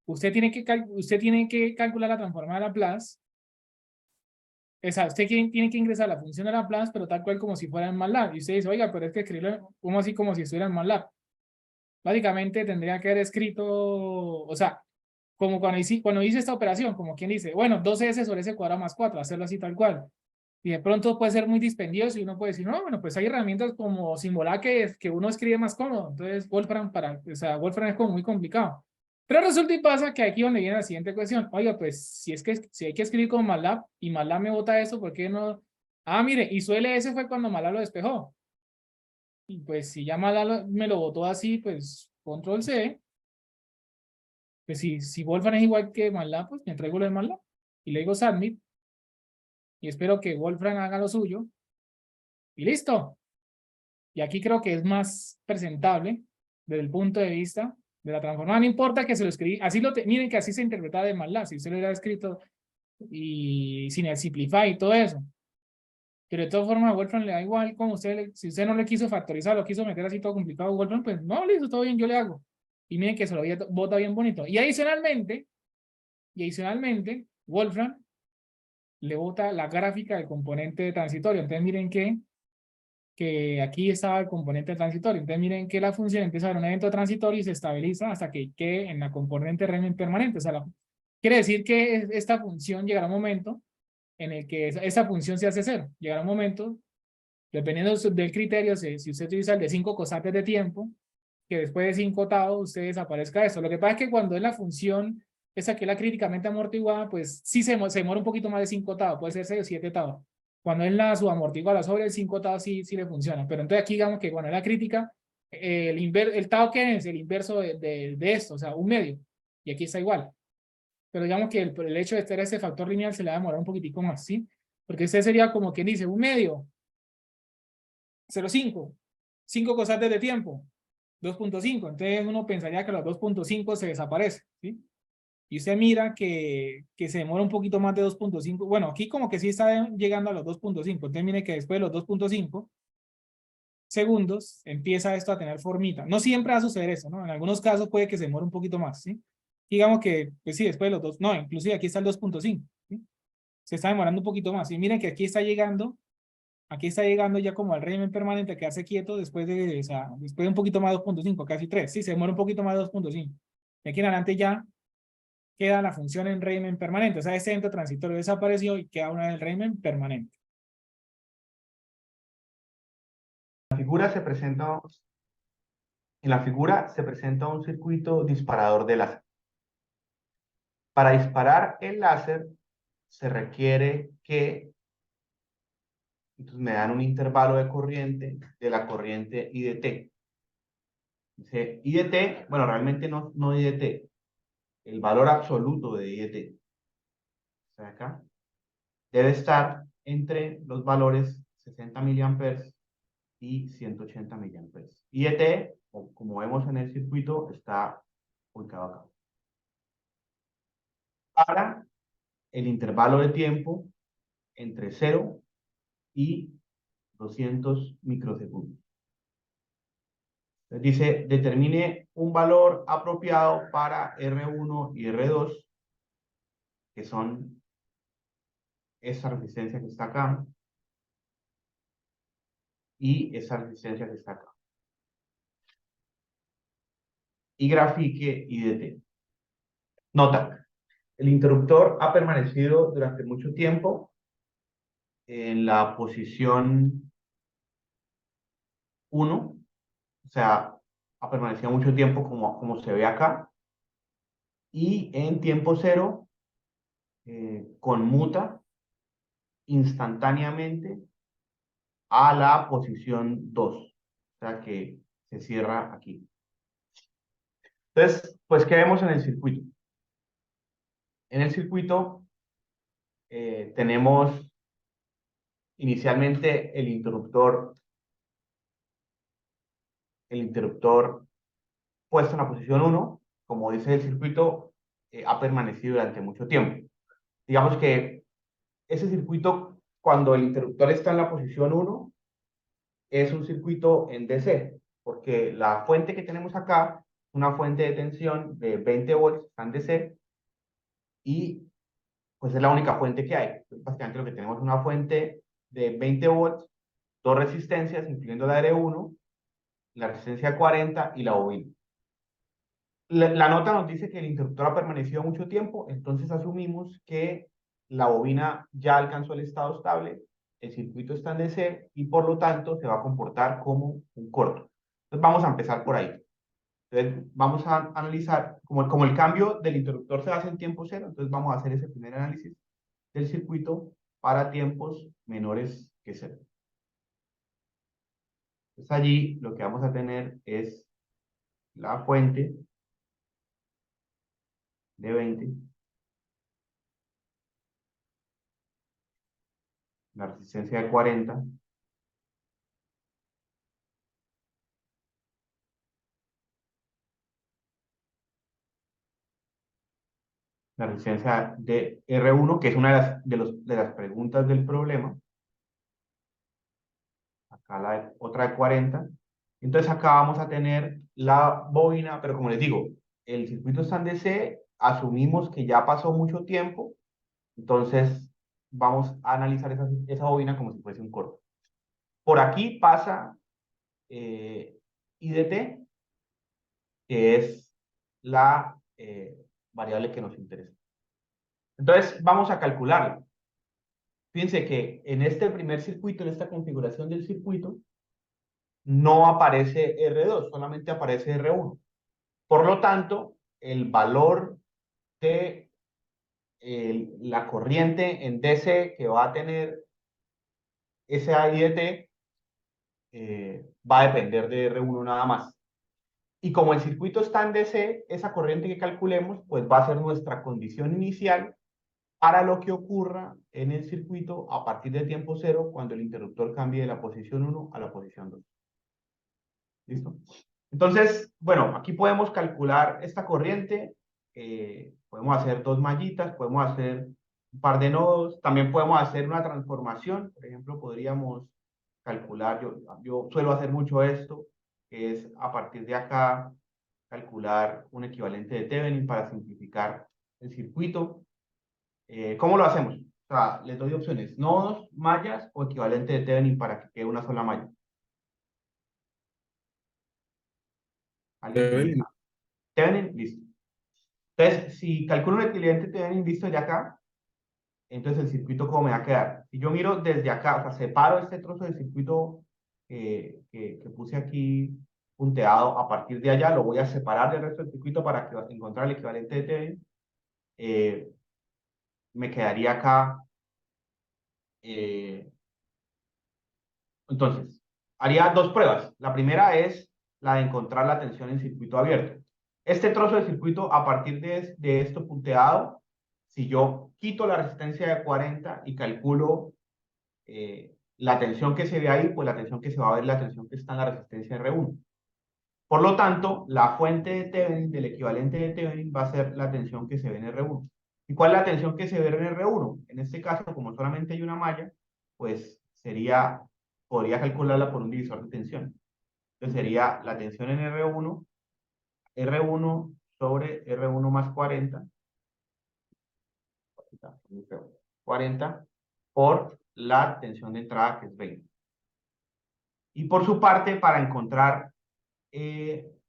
[SPEAKER 1] Usted tiene que calcular la transformada de Laplace. O sea, usted tiene que ingresar la función de Laplace, pero tal cual como si fuera en MATLAB. Y usted dice, oiga, pero es que escribirlo como así como si estuviera en MATLAB. Básicamente tendría que haber escrito, o sea, como cuando hice esta operación, como quien dice, bueno, 2s sobre s cuadrado más 4, hacerlo así tal cual. Y de pronto puede ser muy dispendioso y uno puede decir, no, bueno, pues hay herramientas como Symbolab que uno escribe más cómodo. Entonces, Wolfram Wolfram es como muy complicado. Pero resulta y pasa que aquí donde viene la siguiente cuestión. Oiga, pues si hay que escribir con MATLAB y MATLAB me bota eso, ¿por qué no? Mire, y su LS fue cuando MATLAB lo despejó. Y pues si ya MATLAB me lo botó así, pues control C. Pues si Wolfram es igual que MATLAB, pues me entrego lo de MATLAB y le digo submit y espero que Wolfram haga lo suyo y listo. Y aquí creo que es más presentable desde el punto de vista de la transformada. No importa que se lo escribí, miren que así se interpreta de MATLAB, si usted lo hubiera escrito y sin el simplify y todo eso. Pero de todas formas a Wolfram le da igual como si usted no le quiso factorizar, lo quiso meter así todo complicado a Wolfram, pues no, listo, todo bien, yo le hago. Y miren que se lo bota bien bonito. Y adicionalmente, Wolfram le bota la gráfica del componente transitorio. Entonces miren que aquí estaba el componente transitorio. Entonces miren que la función empieza a dar un evento transitorio y se estabiliza hasta que quede en la componente régimen permanente. O sea, quiere decir que esta función llegará a un momento en el que esa función se hace cero. Llegará un momento, dependiendo del criterio, si usted utiliza el de 5 constantes de tiempo, que después de 5 tau usted desaparezca esto. Lo que pasa es que cuando es la función, esa que es la críticamente amortiguada, pues sí se demora un poquito más de 5 tau, puede ser 6 o 7 tau. Cuando es la subamortiguada sobre el 5 tau sí le funciona. Pero entonces aquí digamos que cuando es la crítica, el tau que es el inverso de esto, o sea, un medio. Y aquí está igual. Pero digamos que el hecho de estar ese factor lineal se le va a demorar un poquitico más, ¿sí? Porque ese sería como quien dice, un medio, 0,5, 5 constantes de tiempo, 2,5. Entonces uno pensaría que los 2,5 se desaparece, ¿sí? Y usted mira que se demora un poquito más de 2,5. Bueno, aquí como que sí está llegando a los 2,5. Entonces mire que después de los 2,5 segundos empieza esto a tener formita. No siempre va a suceder eso, ¿no? En algunos casos puede que se demore un poquito más, ¿sí? Digamos que, pues sí, después de los dos, no, inclusive aquí está el 2,5, ¿sí? Se está demorando un poquito más. Y miren que aquí está llegando ya como al régimen permanente, a quedarse quieto después de, o sea, después de un poquito más de 2,5, casi 3. Sí, se demora un poquito más de 2,5. Y aquí en adelante ya queda la función en régimen permanente. O sea, ese ente transitorio desapareció y queda una del régimen permanente.
[SPEAKER 3] Figura se presenta, en la figura se presenta un circuito disparador de láser. Para disparar el láser se requiere que, entonces me dan un intervalo de corriente de la corriente I de T. Dice I de T, bueno, realmente no I de T, el valor absoluto de I de T. O sea, acá debe estar entre los valores 60 miliamperes y 180 miliamperes. I de T, como vemos en el circuito, está ubicado acá. Para el intervalo de tiempo entre 0 y 200 microsegundos. Entonces dice, determine un valor apropiado para R1 y R2, que son esa resistencia que está acá y esa resistencia que está acá. Y grafique I de T. Nota, el interruptor ha permanecido durante mucho tiempo en la posición 1, o sea, ha permanecido mucho tiempo como se ve acá, y en tiempo 0 conmuta instantáneamente a la posición 2, o sea que se cierra aquí. Entonces, pues, ¿qué vemos en el circuito? En el circuito tenemos inicialmente el interruptor puesto en la posición 1, como dice el circuito, ha permanecido durante mucho tiempo. Digamos que ese circuito, cuando el interruptor está en la posición 1, es un circuito en DC, porque la fuente que tenemos acá es una fuente de tensión de 20 volts, está en DC, y pues es la única fuente que hay. Entonces, básicamente lo que tenemos es una fuente de 20 volts, dos resistencias, incluyendo la R1, la resistencia 40 y la bobina. La nota nos dice que el interruptor ha permanecido mucho tiempo, entonces asumimos que la bobina ya alcanzó el estado estable, el circuito está en DC y por lo tanto se va a comportar como un corto. Entonces vamos a empezar por ahí. Entonces vamos a analizar, como el cambio del interruptor se hace en tiempo cero, entonces vamos a hacer ese primer análisis del circuito para tiempos menores que cero. Entonces allí lo que vamos a tener es la fuente de 20, la resistencia de 40, la resistencia de R1, que es una de las preguntas del problema. Acá otra de 40. Entonces acá vamos a tener la bobina, pero como les digo, el circuito está en DC, asumimos que ya pasó mucho tiempo, entonces vamos a analizar esa bobina como si fuese un corto. Por aquí pasa I de T, que es la variable que nos interesa. Entonces vamos a calcularla. Fíjense que en este primer circuito, en esta configuración del circuito, no aparece R2, solamente aparece R1. Por lo tanto, el valor de la corriente en DC que va a tener ese IDT va a depender de R1 nada más. Y como el circuito está en DC, esa corriente que calculemos pues va a ser nuestra condición inicial para lo que ocurra en el circuito a partir de tiempo cero cuando el interruptor cambie de la posición 1 a la posición 2. ¿Listo? Entonces, bueno, aquí podemos calcular esta corriente, podemos hacer dos mallitas, podemos hacer un par de nodos, también podemos hacer una transformación, por ejemplo, podríamos calcular, yo suelo hacer mucho esto, que es a partir de acá calcular un equivalente de Thevenin para simplificar el circuito. ¿Cómo lo hacemos? O sea, les doy opciones, nodos, mallas o equivalente de Thevenin para que quede una sola malla. ¿Alguien que me
[SPEAKER 2] Thevenin.
[SPEAKER 3] diga? Thevenin, listo. Entonces, si calculo un equivalente Thevenin visto de acá, entonces el circuito ¿cómo me va a quedar? Si yo miro desde acá, o sea, separo este trozo del circuito que puse aquí punteado, a partir de allá lo voy a separar del resto del circuito para encontrar el equivalente de Thevenin. Me quedaría acá. Entonces, haría dos pruebas. La primera es la de encontrar la tensión en circuito abierto. Este trozo de circuito, a partir de esto punteado, si yo quito la resistencia de 40 y calculo la tensión que se ve ahí, pues la tensión que se va a ver es la tensión que está en la resistencia R1. Por lo tanto, la fuente de Thevenin, del equivalente de Thevenin, va a ser la tensión que se ve en R1. ¿Y cuál es la tensión que se ve en R1? En este caso, como solamente hay una malla, pues podría calcularla por un divisor de tensión. Entonces sería la tensión en R1, R1 sobre R1 más 40, 40 por la tensión de entrada que es 20. Y por su parte, para encontrar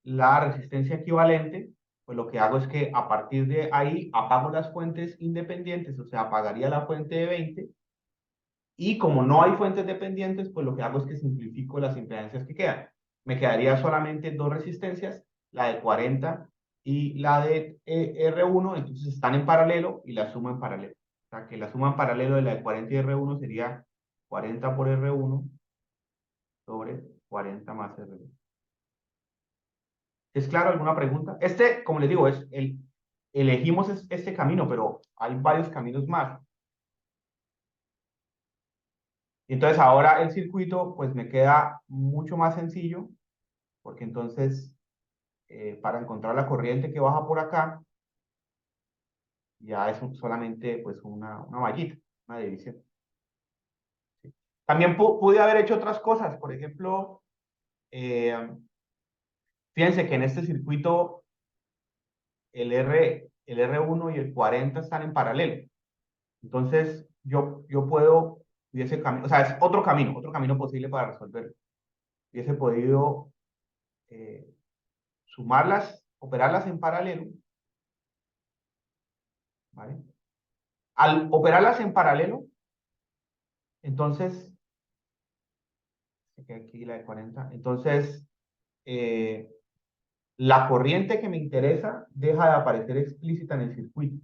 [SPEAKER 3] la resistencia equivalente, pues lo que hago es que a partir de ahí apago las fuentes independientes, o sea, apagaría la fuente de 20, y como no hay fuentes dependientes, pues lo que hago es que simplifico las impedancias que quedan. Me quedaría solamente dos resistencias, la de 40 y la de R1, entonces están en paralelo y la sumo en paralelo. O sea, que la suma en paralelo de la de 40 y R1 sería 40 por R1 sobre 40 más R2. ¿Es claro alguna pregunta? Como les digo, elegimos este camino, pero hay varios caminos más. Y entonces ahora el circuito pues me queda mucho más sencillo, porque entonces para encontrar la corriente que baja por acá, ya es solamente pues una mallita, una división. ¿Sí? También pude haber hecho otras cosas, por ejemplo, fíjense que en este circuito el R1 y el 40 están en paralelo. Entonces, yo hubiese camino, o sea, es otro camino posible para resolver. Hubiese podido sumarlas, operarlas en paralelo, ¿vale? Al operarlas en paralelo, entonces, aquí la de 40, entonces, la corriente que me interesa deja de aparecer explícita en el circuito,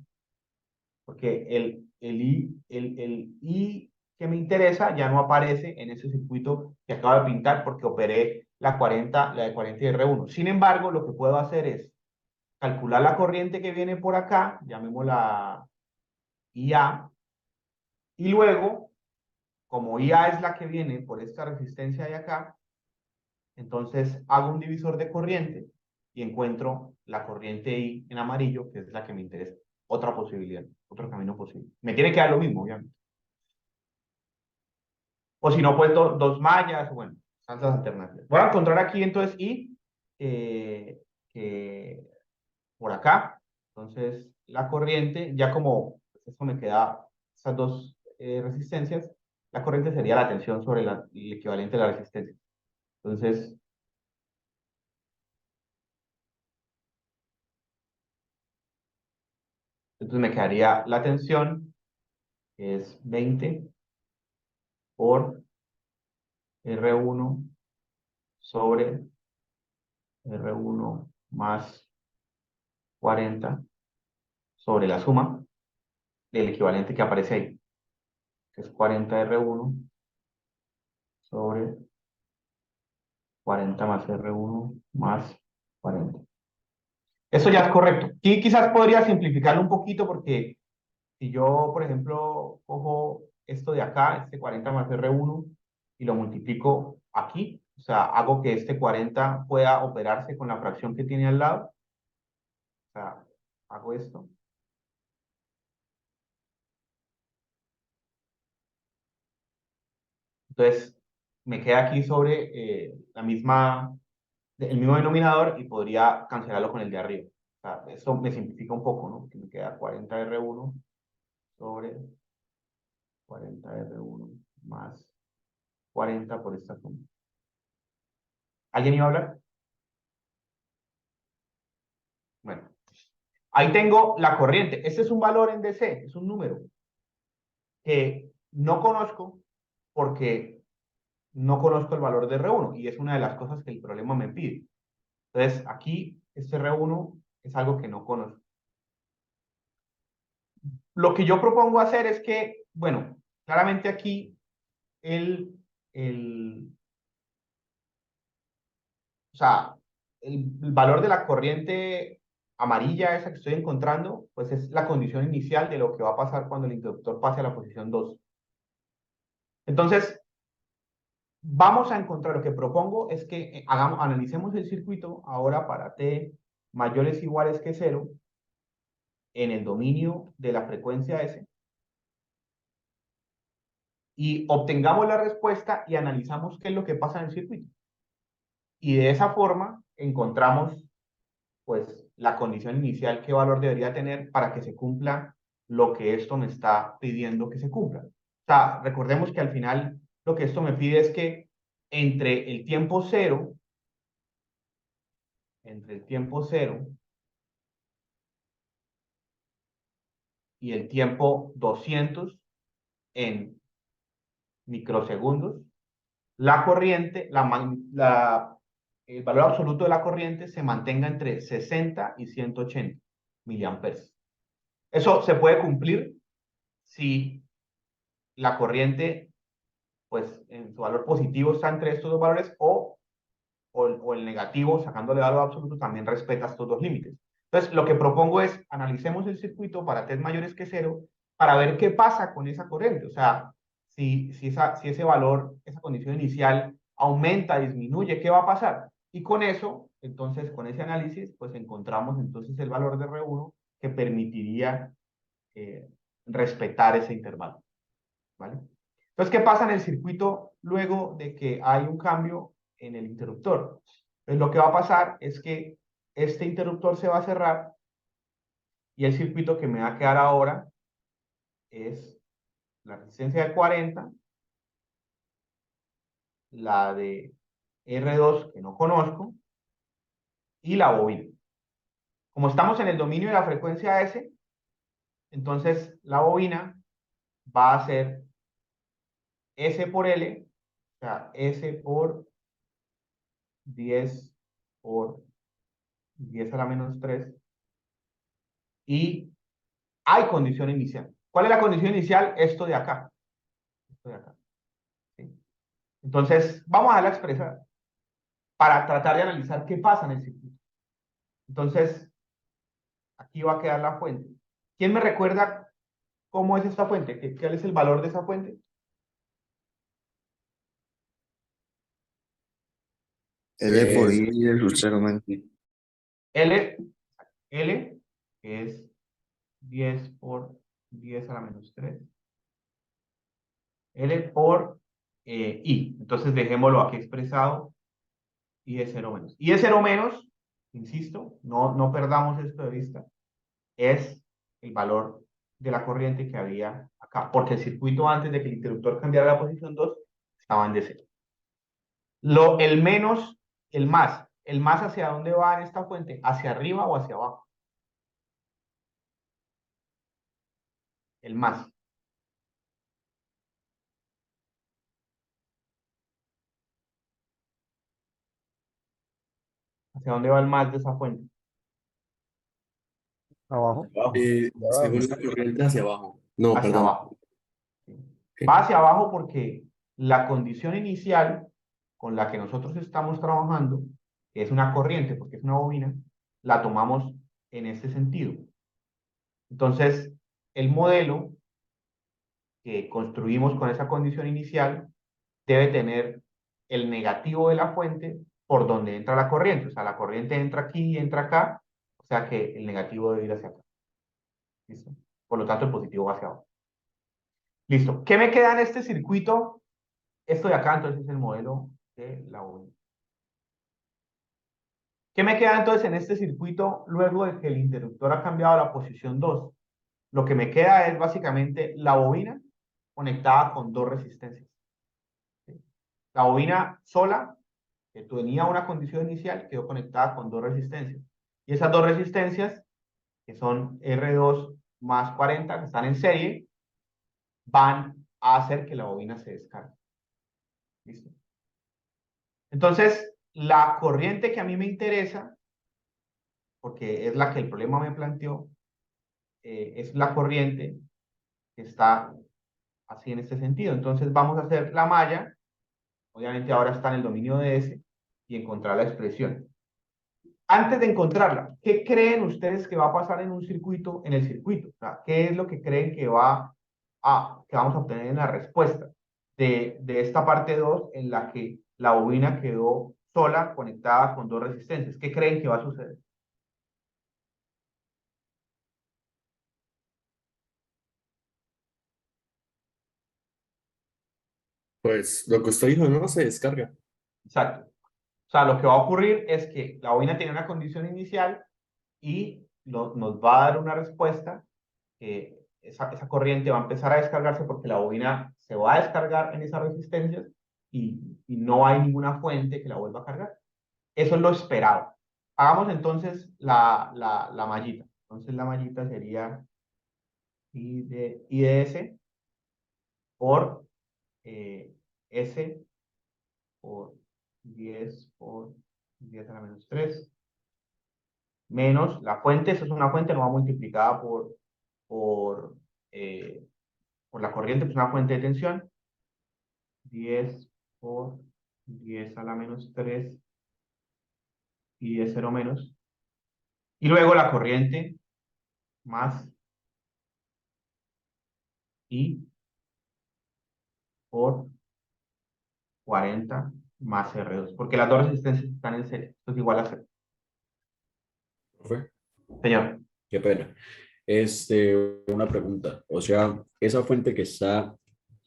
[SPEAKER 3] porque el I que me interesa ya no aparece en ese circuito que acabo de pintar porque operé la de 40 y R1. Sin embargo, lo que puedo hacer es calcular la corriente que viene por acá, llamémosla IA, y luego, como IA es la que viene por esta resistencia de acá, entonces hago un divisor de corriente y encuentro la corriente I en amarillo, que es la que me interesa. Otra posibilidad, otro camino posible. Me tiene que dar lo mismo, obviamente. O si no, pues dos mallas, bueno, tantas alternativas. Voy a encontrar aquí entonces I, que por acá. Entonces, la corriente, ya como pues, esto me queda esas dos resistencias, la corriente sería la tensión sobre el equivalente de la resistencia. Entonces me quedaría la tensión, que es 20 por R1 sobre R1 más 40 sobre la suma del equivalente que aparece ahí, que es 40 R1 sobre 40 más R1 más 40. Eso ya es correcto. Y quizás podría simplificarlo un poquito porque si yo, por ejemplo, cojo esto de acá, este 40 más R1, y lo multiplico aquí, o sea, hago que este 40 pueda operarse con la fracción que tiene al lado. O sea, hago esto. Entonces, me queda aquí sobre el mismo denominador y podría cancelarlo con el de arriba. O sea, eso me simplifica un poco, ¿no? Que me queda 40R1 sobre 40R1 más 40 por esta suma. ¿Alguien iba a hablar? Bueno, ahí tengo la corriente. Este es un valor en DC, es un número que no conozco porque no conozco el valor de R1 y es una de las cosas que el problema me pide. Entonces, aquí este R1 es algo que no conozco. Lo que yo propongo hacer es que, bueno, claramente aquí el, el, o sea, el valor de la corriente amarilla, esa que estoy encontrando, pues es la condición inicial de lo que va a pasar cuando el interruptor pase a la posición 2. Entonces, vamos a encontrar, lo que propongo es que analicemos el circuito ahora para t mayores o iguales que 0 en el dominio de la frecuencia S y obtengamos la respuesta y analizamos qué es lo que pasa en el circuito. Y de esa forma encontramos pues la condición inicial, qué valor debería tener para que se cumpla lo que esto me está pidiendo que se cumpla. O sea, recordemos que al final lo que esto me pide es que entre el tiempo cero, entre el tiempo cero y el tiempo 200 en microsegundos, la corriente, el valor absoluto de la corriente se mantenga entre 60 y 180 miliamperes. Eso se puede cumplir si la corriente, pues en su valor positivo está entre estos dos valores o el negativo, sacándole valor absoluto, también respeta estos dos límites. Entonces, lo que propongo es, analicemos el circuito para t mayores que 0 para ver qué pasa con esa corriente. O sea, si ese valor, esa condición inicial aumenta, disminuye, ¿qué va a pasar? Y con eso, entonces, con ese análisis, pues encontramos entonces el valor de R1 que permitiría respetar ese intervalo. ¿Vale? Entonces, ¿qué pasa en el circuito luego de que hay un cambio en el interruptor? Pues lo que va a pasar es que este interruptor se va a cerrar y el circuito que me va a quedar ahora es la resistencia de 40, la de R2 que no conozco y la bobina. Como estamos en el dominio de la frecuencia S, entonces la bobina va a ser S por L, o sea, S por 10 por 10 a la menos 3, y hay condición inicial. ¿Cuál es la condición inicial? Esto de acá. Esto de acá. ¿Sí? Entonces, vamos a darla a expresar para tratar de analizar qué pasa en el circuito. Entonces, aquí va a quedar la fuente. ¿Quién me recuerda cómo es esta fuente? ¿Cuál es el valor de esa fuente?
[SPEAKER 4] L por I es 0
[SPEAKER 3] L, L, que es 10 por 10 a la menos 3. L por I. Entonces, dejémoslo aquí expresado. I de 0 menos. I de 0 menos, insisto, no perdamos esto de vista, es el valor de la corriente que había acá, porque el circuito antes de que el interruptor cambiara la posición 2 estaba en DC. El menos, el más hacia dónde va en esta fuente, hacia arriba o hacia abajo. El más. ¿Hacia dónde va el más de esa fuente?
[SPEAKER 5] Abajo.
[SPEAKER 6] Según la corriente hacia abajo. No,
[SPEAKER 3] Hacia
[SPEAKER 6] perdón.
[SPEAKER 3] abajo. Va hacia abajo porque la condición inicial con la que nosotros estamos trabajando, que es una corriente, porque es una bobina, la tomamos en este sentido. Entonces, el modelo que construimos con esa condición inicial debe tener el negativo de la fuente por donde entra la corriente. O sea, la corriente entra aquí y entra acá, o sea que el negativo debe ir hacia acá. ¿Listo? Por lo tanto, el positivo va hacia abajo. Listo. ¿Qué me queda en este circuito? Esto de acá, entonces, es el modelo de la bobina. ¿Qué me queda entonces en este circuito luego de que el interruptor ha cambiado a la posición 2? Lo que me queda es básicamente la bobina conectada con dos resistencias. La bobina sola, que tenía una condición inicial, quedó conectada con dos resistencias. Y esas dos resistencias, que son R2 más 40, que están en serie, van a hacer que la bobina se descargue. ¿Listo? Entonces, la corriente que a mí me interesa, porque es la que el problema me planteó, es la corriente que está así en este sentido. Entonces vamos a hacer la malla, obviamente ahora está en el dominio de S, y encontrar la expresión. Antes de encontrarla, ¿qué creen ustedes que va a pasar en un circuito, en el circuito? O sea, ¿qué es lo que creen que vamos a obtener en la respuesta de esta parte 2 en la que la bobina quedó sola conectada con dos resistencias? ¿Qué creen que va a suceder?
[SPEAKER 6] Pues lo que usted dijo, no se descarga.
[SPEAKER 3] Exacto. O sea, lo que va a ocurrir es que la bobina tiene una condición inicial y nos va a dar una respuesta que esa corriente va a empezar a descargarse porque la bobina se va a descargar en esas resistencias y no hay ninguna fuente que la vuelva a cargar. Eso es lo esperado. Hagamos entonces la mallita. Entonces la mallita sería I de S por S por 10 por 10 a la menos 3 menos la fuente, eso es una fuente, no va multiplicada por, eh, por la corriente, pues una fuente de tensión, 10 por 10 a la menos 3 y 10 0 menos. Y luego la corriente más I por 40 más R2, porque las dos resistencias están en serie, esto es igual a 0.
[SPEAKER 7] Profe,
[SPEAKER 3] Señor,
[SPEAKER 7] qué pena. Una pregunta. O sea, esa fuente que está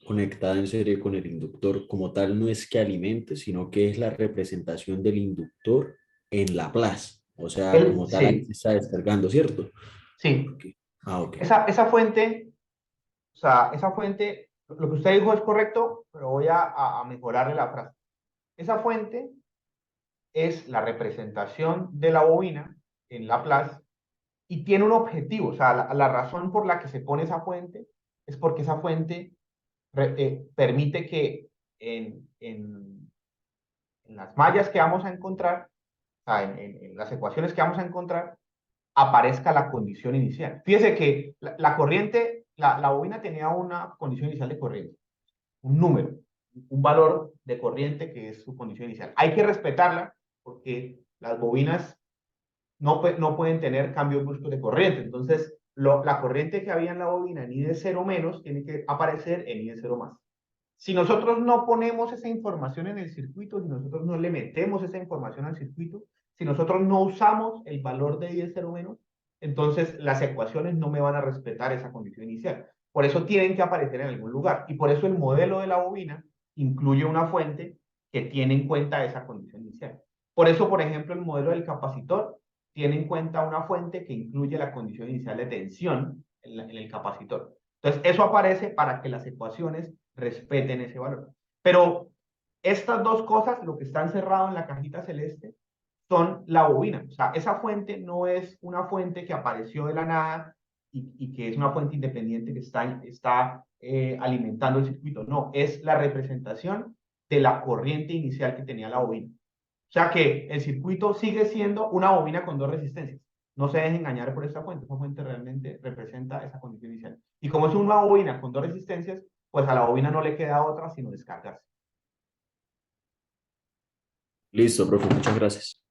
[SPEAKER 7] conectada en serie con el inductor como tal no es que alimente, sino que es la representación del inductor en Laplace. O sea, como tal ahí se
[SPEAKER 3] sí,
[SPEAKER 7] está descargando, ¿cierto?
[SPEAKER 3] sí,
[SPEAKER 7] Ok. Ah, ok.
[SPEAKER 3] esa fuente, o sea, esa fuente, lo que usted dijo es correcto, pero voy a mejorarle la frase. Esa fuente es la representación de la bobina en Laplace y tiene un objetivo, o sea, la razón por la que se pone esa fuente es porque esa fuente permite que en las mallas que vamos a encontrar, o sea, en las ecuaciones que vamos a encontrar, aparezca la condición inicial. Fíjese que la corriente, la bobina tenía una condición inicial de corriente, un número, un valor de corriente que es su condición inicial. Hay que respetarla porque las bobinas no pueden tener cambios bruscos de corriente. Entonces, la corriente que había en la bobina en I de 0 menos tiene que aparecer en I de 0 más. Si nosotros no ponemos esa información en el circuito, si nosotros no le metemos esa información al circuito, si nosotros no usamos el valor de I de 0 menos, entonces las ecuaciones no me van a respetar esa condición inicial. Por eso tienen que aparecer en algún lugar. Y por eso el modelo de la bobina incluye una fuente que tiene en cuenta esa condición inicial. Por eso, por ejemplo, el modelo del capacitor tiene en cuenta una fuente que incluye la condición inicial de tensión en el capacitor. Entonces, eso aparece para que las ecuaciones respeten ese valor. Pero estas dos cosas, lo que está encerrado en la cajita celeste, son la bobina. O sea, esa fuente no es una fuente que apareció de la nada y que es una fuente independiente que está alimentando el circuito. No, es la representación de la corriente inicial que tenía la bobina. O sea que el circuito sigue siendo una bobina con dos resistencias. No se dejen engañar por esta fuente realmente representa esa condición inicial. Y como es una bobina con dos resistencias, pues a la bobina no le queda otra sino descargarse.
[SPEAKER 7] Listo, profe, muchas gracias.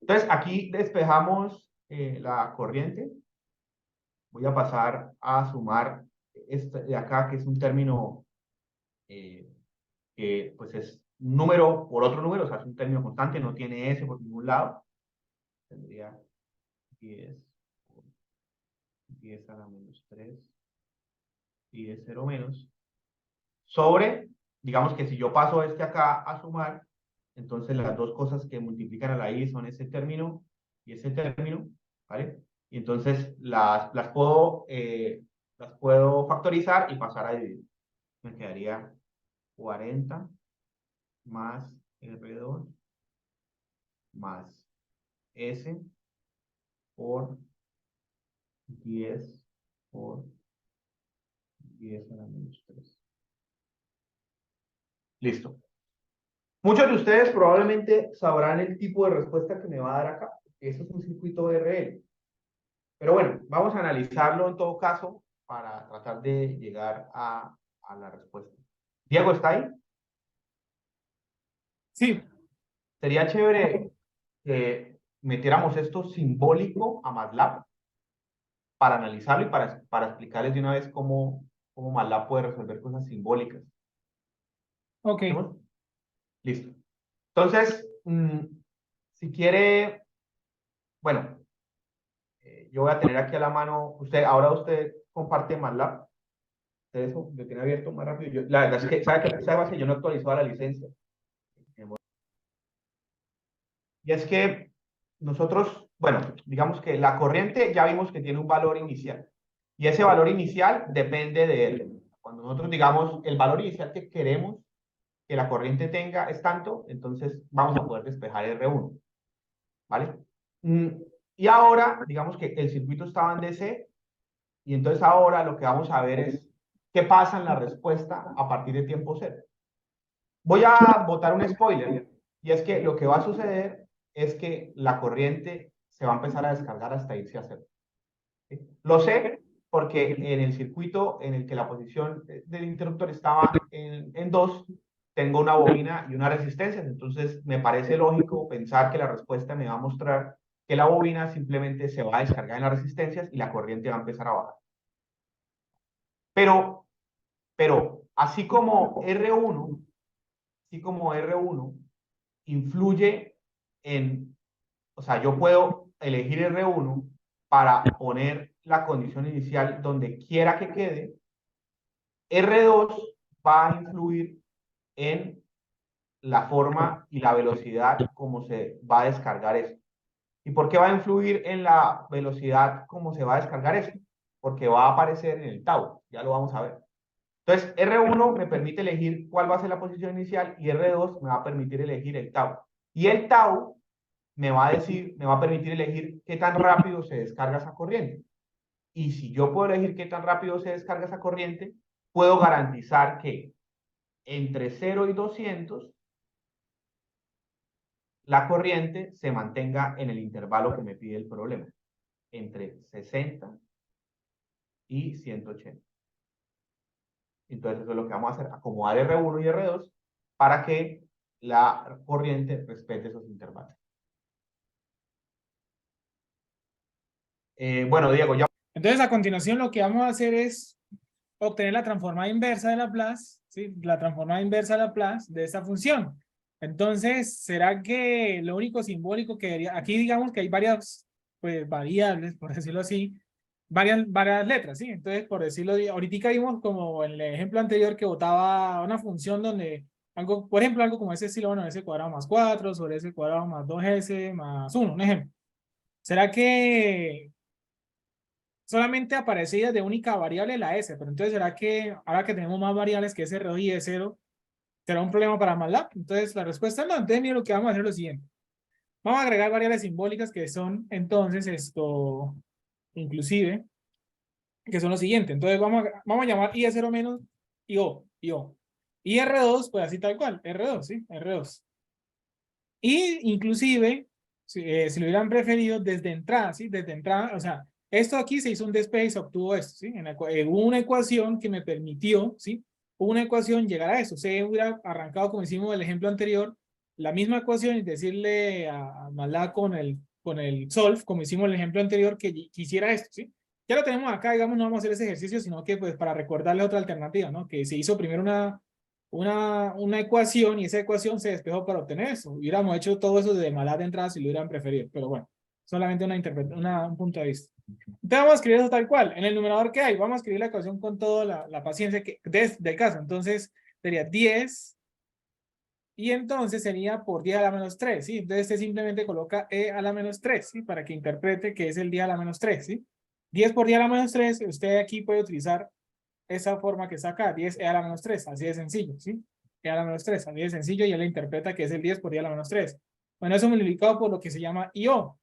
[SPEAKER 3] Entonces aquí despejamos la corriente. Voy a pasar a sumar este de acá, que es un término que pues es un número por otro número, o sea, es un término constante, no tiene S por ningún lado. Tendría 10 por 10 a la menos 3 y de 0 menos sobre, digamos que si yo paso este acá a sumar, entonces las dos cosas que multiplican a la i son ese término y ese término, ¿vale? Y entonces las puedo factorizar y pasar a dividir. Me quedaría 40 más R2 más S por 10 por 10 a la menos 3. Listo. Muchos de ustedes probablemente sabrán el tipo de respuesta que me va a dar acá. Eso es un circuito RL. Pero bueno, vamos a analizarlo en todo caso para tratar de llegar a la respuesta. Diego, ¿está ahí?
[SPEAKER 1] Sí,
[SPEAKER 3] Sería chévere que metiéramos esto simbólico a MATLAB para analizarlo y para explicarles de una vez cómo MATLAB puede resolver cosas simbólicas.
[SPEAKER 1] ok.
[SPEAKER 3] ¿Hacemos? Listo. Entonces, si quiere, bueno, yo voy a tener aquí a la mano, ahora usted comparte MATLAB, usted eso lo tiene abierto más rápido. La verdad es que, ¿sabe que yo no he actualizado la licencia? Y es que nosotros, bueno, digamos que la corriente ya vimos que tiene un valor inicial. Y ese valor inicial depende de R. Cuando nosotros digamos el valor inicial que queremos que la corriente tenga es tanto, entonces vamos a poder despejar R1. ¿Vale? Y ahora, digamos que el circuito estaba en DC, y entonces ahora lo que vamos a ver es qué pasa en la respuesta a partir de tiempo cero. Voy a botar un spoiler, y es que lo que va a suceder es que la corriente se va a empezar a descargar hasta irse a cero. ¿Sí? Lo sé porque en el circuito en el que la posición del interruptor estaba en 2, tengo una bobina y una resistencia, entonces me parece lógico pensar que la respuesta me va a mostrar que la bobina simplemente se va a descargar en las resistencias y la corriente va a empezar a bajar. Pero así como R1 influye en, o sea, yo puedo elegir R1 para poner la condición inicial donde quiera que quede, R2 va a influir en la forma y la velocidad como se va a descargar eso. ¿Y por qué va a influir en la velocidad como se va a descargar eso? Porque va a aparecer en el tau, ya lo vamos a ver. Entonces, R1 me permite elegir cuál va a ser la posición inicial y R2 me va a permitir elegir el tau. Y el tau me va a permitir elegir qué tan rápido se descarga esa corriente. Y si yo puedo elegir qué tan rápido se descarga esa corriente, puedo garantizar que entre 0 y 200 la corriente se mantenga en el intervalo que me pide el problema, entre 60 y 180. Entonces eso es lo que vamos a hacer, acomodar R1 y R2 para que la corriente respete esos intervalos. Bueno, Diego, ya.
[SPEAKER 1] Entonces, a continuación, lo que vamos a hacer es obtener la transformada inversa de Laplace, ¿sí? La transformada inversa de Laplace de esta función. Entonces, ¿será que lo único simbólico que debería... Aquí digamos que hay varias pues, variables, por decirlo así, varias letras, ¿sí? Entonces, por decirlo, ahorita vimos como en el ejemplo anterior que botaba una función donde algo, por ejemplo, algo como ese estilo, bueno, s cuadrado más 4 sobre s cuadrado más 2s más 1, un ejemplo. ¿Será que solamente aparecía de única variable la S? Pero entonces, ¿será que ahora que tenemos más variables que S2 y S0, será un problema para MATLAB? Entonces, la respuesta es no. Entonces, mira, lo que vamos a hacer es lo siguiente. Vamos a agregar variables simbólicas que son, entonces, inclusive, que son lo siguiente. Entonces, vamos a llamar I0 menos y O. Y R2, pues así tal cual, R2, ¿sí? R2. Y inclusive, si lo hubieran preferido desde entrada, ¿sí? Desde entrada, o sea, esto aquí se hizo un despeje y se obtuvo esto, ¿sí? Hubo una ecuación que me permitió, ¿sí? Hubo una ecuación llegar a eso. Se hubiera arrancado, como hicimos el ejemplo anterior, la misma ecuación y decirle a Malá con el solve, como hicimos el ejemplo anterior, que quisiera esto, ¿sí? Ya lo tenemos acá, digamos, no vamos a hacer ese ejercicio, sino que pues para recordarle otra alternativa, ¿no? Que se hizo primero una ecuación y esa ecuación se despejó para obtener eso. Hubiéramos hecho todo eso desde Malá de entrada si lo hubieran preferido, pero bueno, solamente un punto de vista. Entonces vamos a escribir eso tal cual. En el numerador que hay, vamos a escribir la ecuación con toda la paciencia del caso. Entonces sería 10 y entonces sería por 10 a la menos 3, ¿sí? Entonces usted simplemente coloca e a la menos 3, ¿sí? Para que interprete que es el 10 a la menos 3, ¿sí? 10 por 10 a la menos 3, usted aquí puede utilizar esa forma que está acá, 10 a la menos 3, así de sencillo, ¿sí? E a la menos 3, así de sencillo, y él interpreta que es el 10 por 10 a la menos 3. Bueno, eso multiplicado por lo que se llama IO,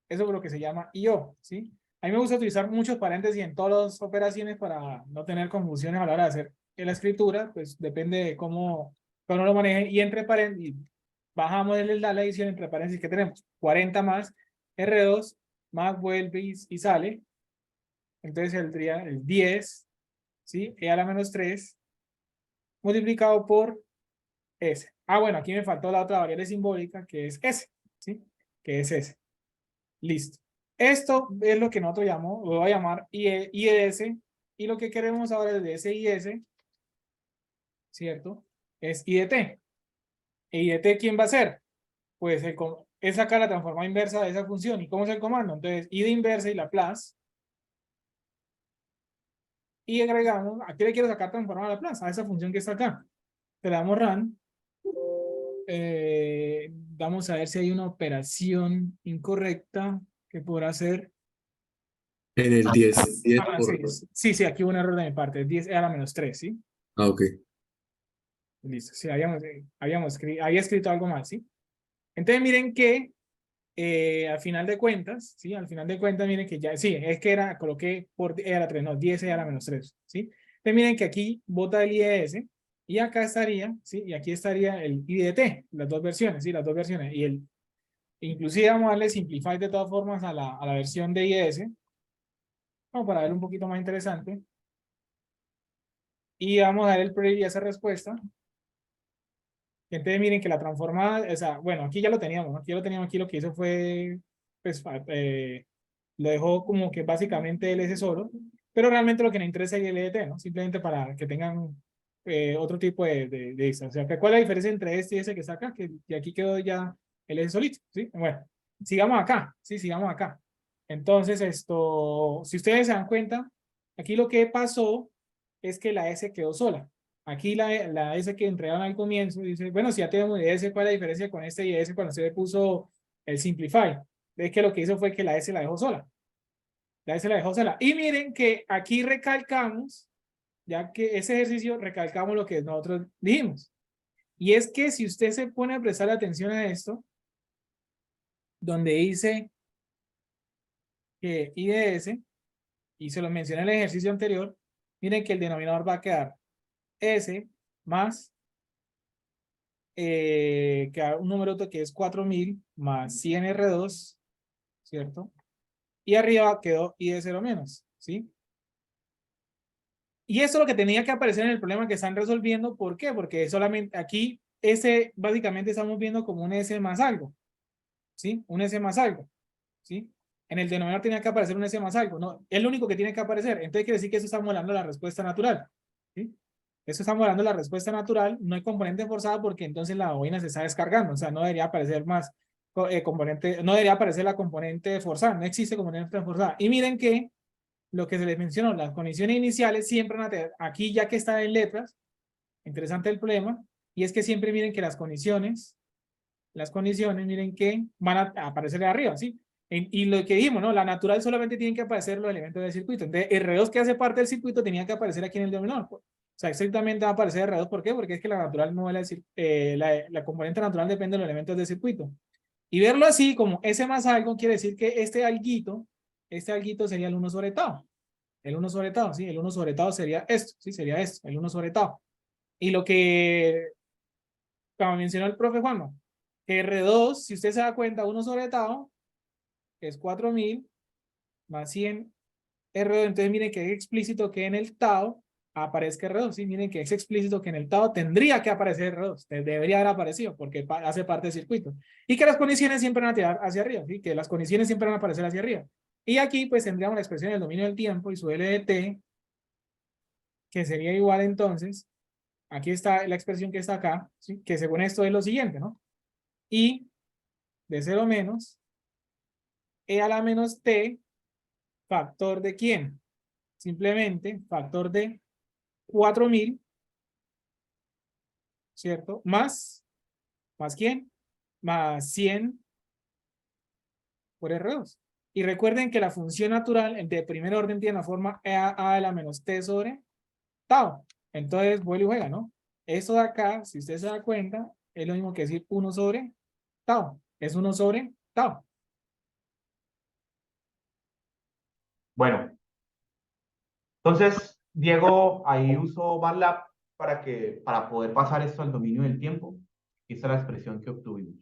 [SPEAKER 1] eso por lo que se llama IO, ¿sí? A mí me gusta utilizar muchos paréntesis en todas las operaciones para no tener confusiones a la hora de hacer la escritura, pues depende de cómo lo maneje, y entre paréntesis, bajamos la edición entre paréntesis que tenemos, 40 más R2, más vuelve y sale, entonces saldría el 10, ¿sí? E a la menos 3 multiplicado por S. Ah, bueno, aquí me faltó la otra variable simbólica que es S, ¿sí? Que es S. Listo. Esto es lo que nosotros lo voy a llamar IES, y lo que queremos ahora de ese IS, ¿cierto? Es IDT. ¿E IDT quién va a ser? Pues es sacar la transformada inversa de esa función. ¿Y cómo es el comando? Entonces, I de inversa y Laplace. Y agregamos, aquí le quiero sacar transformada Laplace a esa función que está acá. Le damos run. Vamos a ver si hay una operación incorrecta que podrá hacer.
[SPEAKER 6] En el 10. 10
[SPEAKER 1] Ah,
[SPEAKER 6] por...
[SPEAKER 1] sí, aquí hubo un error de mi parte. 10 a la menos 3, ¿sí?
[SPEAKER 6] Ah, ok.
[SPEAKER 1] Listo, sí, había escrito algo mal, ¿sí? Entonces miren que al final de cuentas, ¿sí? Al final de cuentas, miren que ya, sí, es que coloqué por E a la 3, no, 10 a la menos 3, ¿sí? Entonces miren que aquí bota el IES y acá estaría, ¿sí? Y aquí estaría el IDT, las dos versiones, ¿sí? Las dos versiones. Inclusive vamos a darle simplify de todas formas a la versión de IES, como para ver un poquito más interesante. Y vamos a dar el preview a esa respuesta. Entonces miren que la transformada, o sea, bueno, aquí ya lo teníamos, ¿no? Aquí ya lo teníamos, aquí lo que hizo fue, pues, lo dejó como que básicamente el S solo, pero realmente lo que nos interesa es el LDT, ¿no? Simplemente para que tengan otro tipo de distancia. O sea, ¿cuál es la diferencia entre este y ese que está acá? Que aquí quedó ya el S solito, ¿sí? Bueno, sigamos acá, ¿sí? Sigamos acá. Entonces, si ustedes se dan cuenta, aquí lo que pasó es que la S quedó sola. Aquí la S que entregaron al comienzo dice, bueno, si ya tenemos S, ¿cuál es la diferencia con este y S cuando se le puso el simplify? Es que lo que hizo fue que la S la dejó sola. La S la dejó sola. Y miren que aquí recalcamos, ya que ese ejercicio recalcamos lo que nosotros dijimos. Y es que si usted se pone a prestar atención a esto, donde dice que I de S, y se lo mencioné en el ejercicio anterior, miren que el denominador va a quedar S más que un número que es 4000 más 100R2, ¿cierto? Y arriba quedó I de 0 menos, ¿sí? Y eso es lo que tenía que aparecer en el problema que están resolviendo. ¿Por qué? Porque solamente aquí S básicamente estamos viendo como un S más algo, ¿sí? Un S más algo, ¿sí? En el denominador tenía que aparecer un S más algo, ¿no? Es lo único que tiene que aparecer. Entonces quiere decir que eso está modulando la respuesta natural, ¿sí? Eso está modulando la respuesta natural, no hay componente forzada porque entonces la bobina se está descargando, o sea, no debería aparecer más componente, no debería aparecer la componente forzada, no existe componente forzada. Y miren que lo que se les mencionó, las condiciones iniciales siempre van a tener, aquí ya que está en letras, interesante el problema, y es que siempre miren que las condiciones, miren que van a aparecer de arriba, ¿sí? Y lo que dijimos, ¿no? La natural solamente tienen que aparecer los elementos del circuito. Entonces, R2 que hace parte del circuito tenía que aparecer aquí en el denominador. Pues. O sea, exactamente va a aparecer R2. ¿Por qué? Porque es que la natural no es la componente natural depende de los elementos del circuito. Y verlo así, como S más algo, quiere decir que este alguito sería el 1 sobre tau. El 1 sobre tau, ¿sí? El 1 sobre tau sería esto, ¿sí? Sería esto, el 1 sobre tau. Y lo que, como mencionó el profe Juan, R2, si usted se da cuenta, 1 sobre tau es 4000 más 100 R2. Entonces miren que es explícito que en el tau aparezca R2. ¿Sí? Miren que es explícito que en el tau tendría que aparecer R2. Debería haber aparecido porque hace parte del circuito. Y que las condiciones siempre van a tirar hacia arriba. ¿Sí? Que las condiciones siempre van a aparecer hacia arriba. Y aquí pues tendríamos la expresión del dominio del tiempo y su L de t, que sería igual entonces, aquí está la expresión que está acá, ¿sí? Que según esto es lo siguiente, ¿no? Y de 0 menos e a la menos t, factor de ¿quién? Simplemente factor de 4000, ¿cierto? ¿Más quién? Más 100 por R2. Y recuerden que la función natural de primer orden tiene la forma a de la menos t sobre tau. Entonces, vuelve y juega, ¿no? Esto de acá, si usted se da cuenta, es lo mismo que decir 1 sobre tau. Es 1 sobre tau.
[SPEAKER 3] Bueno, entonces, Diego ahí usó MATLAB para poder pasar esto al dominio del tiempo. Y esta es la expresión que obtuvimos.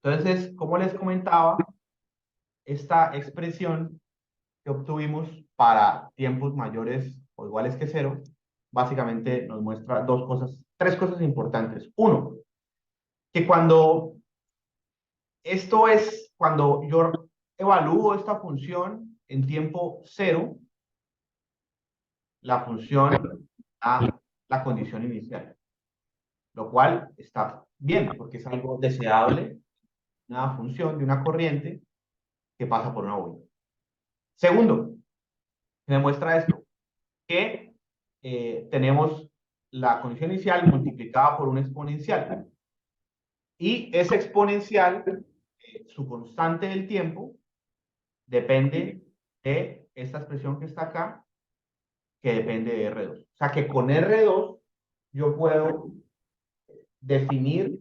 [SPEAKER 3] Entonces, como les comentaba, esta expresión que obtuvimos para tiempos mayores o iguales que 0, básicamente nos muestra tres cosas importantes. Uno, que cuando yo evalúo esta función en tiempo 0, la función a la condición inicial, lo cual está bien, porque es algo deseable, una función de una corriente que pasa por una bobina. Segundo, me muestra esto, que tenemos la condición inicial multiplicada por un exponencial. Y ese exponencial, su constante del tiempo, depende de esta expresión que está acá, que depende de R2. O sea que con R2 yo puedo definir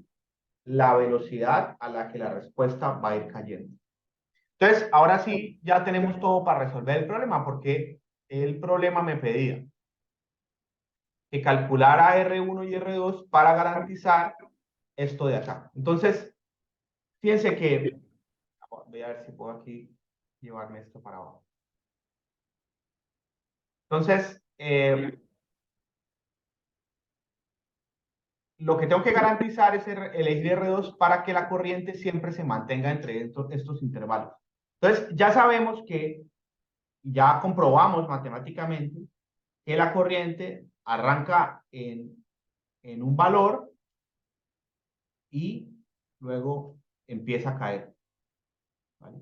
[SPEAKER 3] la velocidad a la que la respuesta va a ir cayendo. Entonces, ahora sí, ya tenemos todo para resolver el problema, porque el problema me pedía que calculara R1 y R2 para garantizar esto de acá. Entonces, fíjense que, voy a ver si puedo aquí llevarme esto para abajo. Entonces, lo que tengo que garantizar es elegir R2 para que la corriente siempre se mantenga entre estos intervalos. Entonces, ya sabemos que, ya comprobamos matemáticamente, que la corriente arranca en un valor y luego empieza a caer. ¿Vale?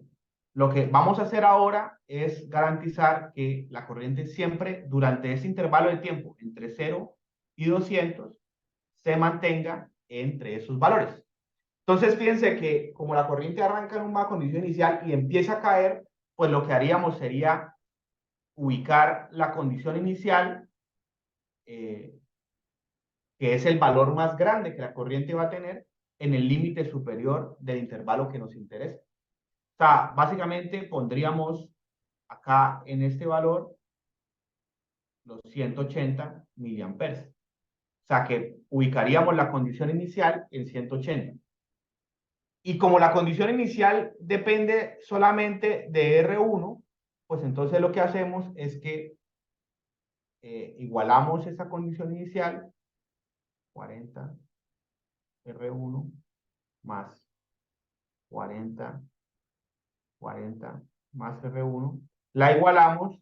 [SPEAKER 3] Lo que vamos a hacer ahora es garantizar que la corriente siempre, durante ese intervalo de tiempo, entre 0 y 200, se mantenga entre esos valores. Entonces, fíjense que como la corriente arranca en una condición inicial y empieza a caer, pues lo que haríamos sería ubicar la condición inicial, que es el valor más grande que la corriente va a tener, en el límite superior del intervalo que nos interesa. O sea, básicamente pondríamos acá en este valor los 180 miliamperes. O sea que ubicaríamos la condición inicial en 180. Y como la condición inicial depende solamente de R1, pues entonces lo que hacemos es que igualamos esa condición inicial, 40 R1 más 40 más R1, la igualamos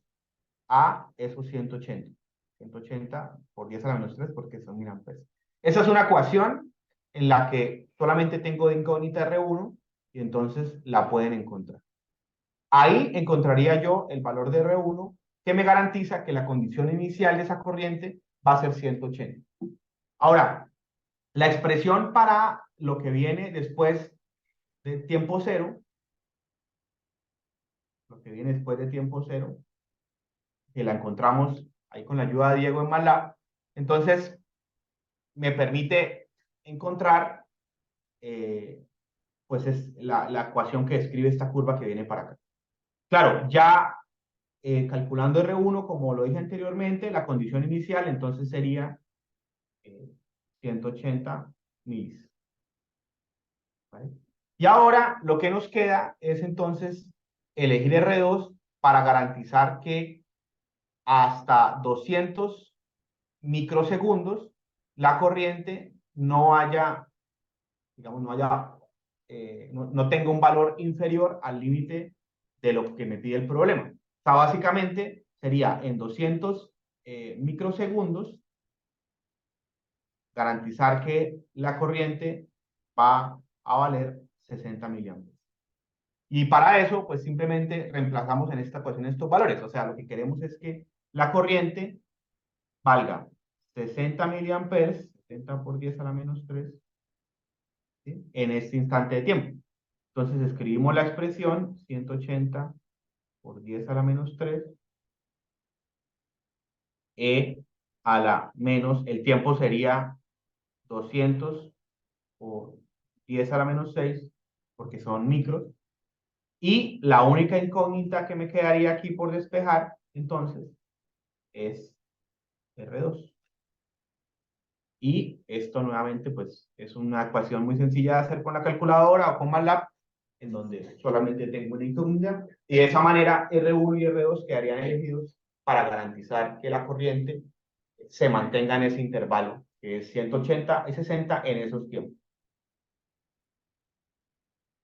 [SPEAKER 3] a esos 180. 180 por 10 a la menos 3 porque son miliamperes. Esa es una ecuación en la que solamente tengo de incógnita R1 y entonces la pueden encontrar. Ahí encontraría yo el valor de R1 que me garantiza que la condición inicial de esa corriente va a ser 180. Ahora, la expresión para lo que viene después de tiempo cero, que la encontramos ahí con la ayuda de Diego en MATLAB, entonces me permite encontrar pues es la ecuación que describe esta curva que viene para acá. Claro, ya calculando R1, como lo dije anteriormente, la condición inicial entonces sería 180 milis. ¿vale? Y ahora lo que nos queda es entonces elegir R2 para garantizar que hasta 200 microsegundos la corriente no haya, digamos, no tenga un valor inferior al límite de lo que me pide el problema. O sea, básicamente sería en 200 microsegundos garantizar que la corriente va a valer 60 miliamperes. Y para eso, pues simplemente reemplazamos en esta ecuación estos valores. O sea, lo que queremos es que la corriente valga 60 miliamperes, 60 por 10 a la menos 3, ¿sí? En este instante de tiempo. Entonces escribimos la expresión 180 por 10 a la menos 3, e a la menos, el tiempo sería 200 por 10 a la menos 6, porque son micros. Y la única incógnita que me quedaría aquí por despejar, entonces, es R2. Y esto nuevamente, pues, es una ecuación muy sencilla de hacer con la calculadora o con MATLAB, en donde solamente tengo una incógnita. Y de esa manera, R1 y R2 quedarían elegidos para garantizar que la corriente se mantenga en ese intervalo, que es 180 y 60 en esos tiempos.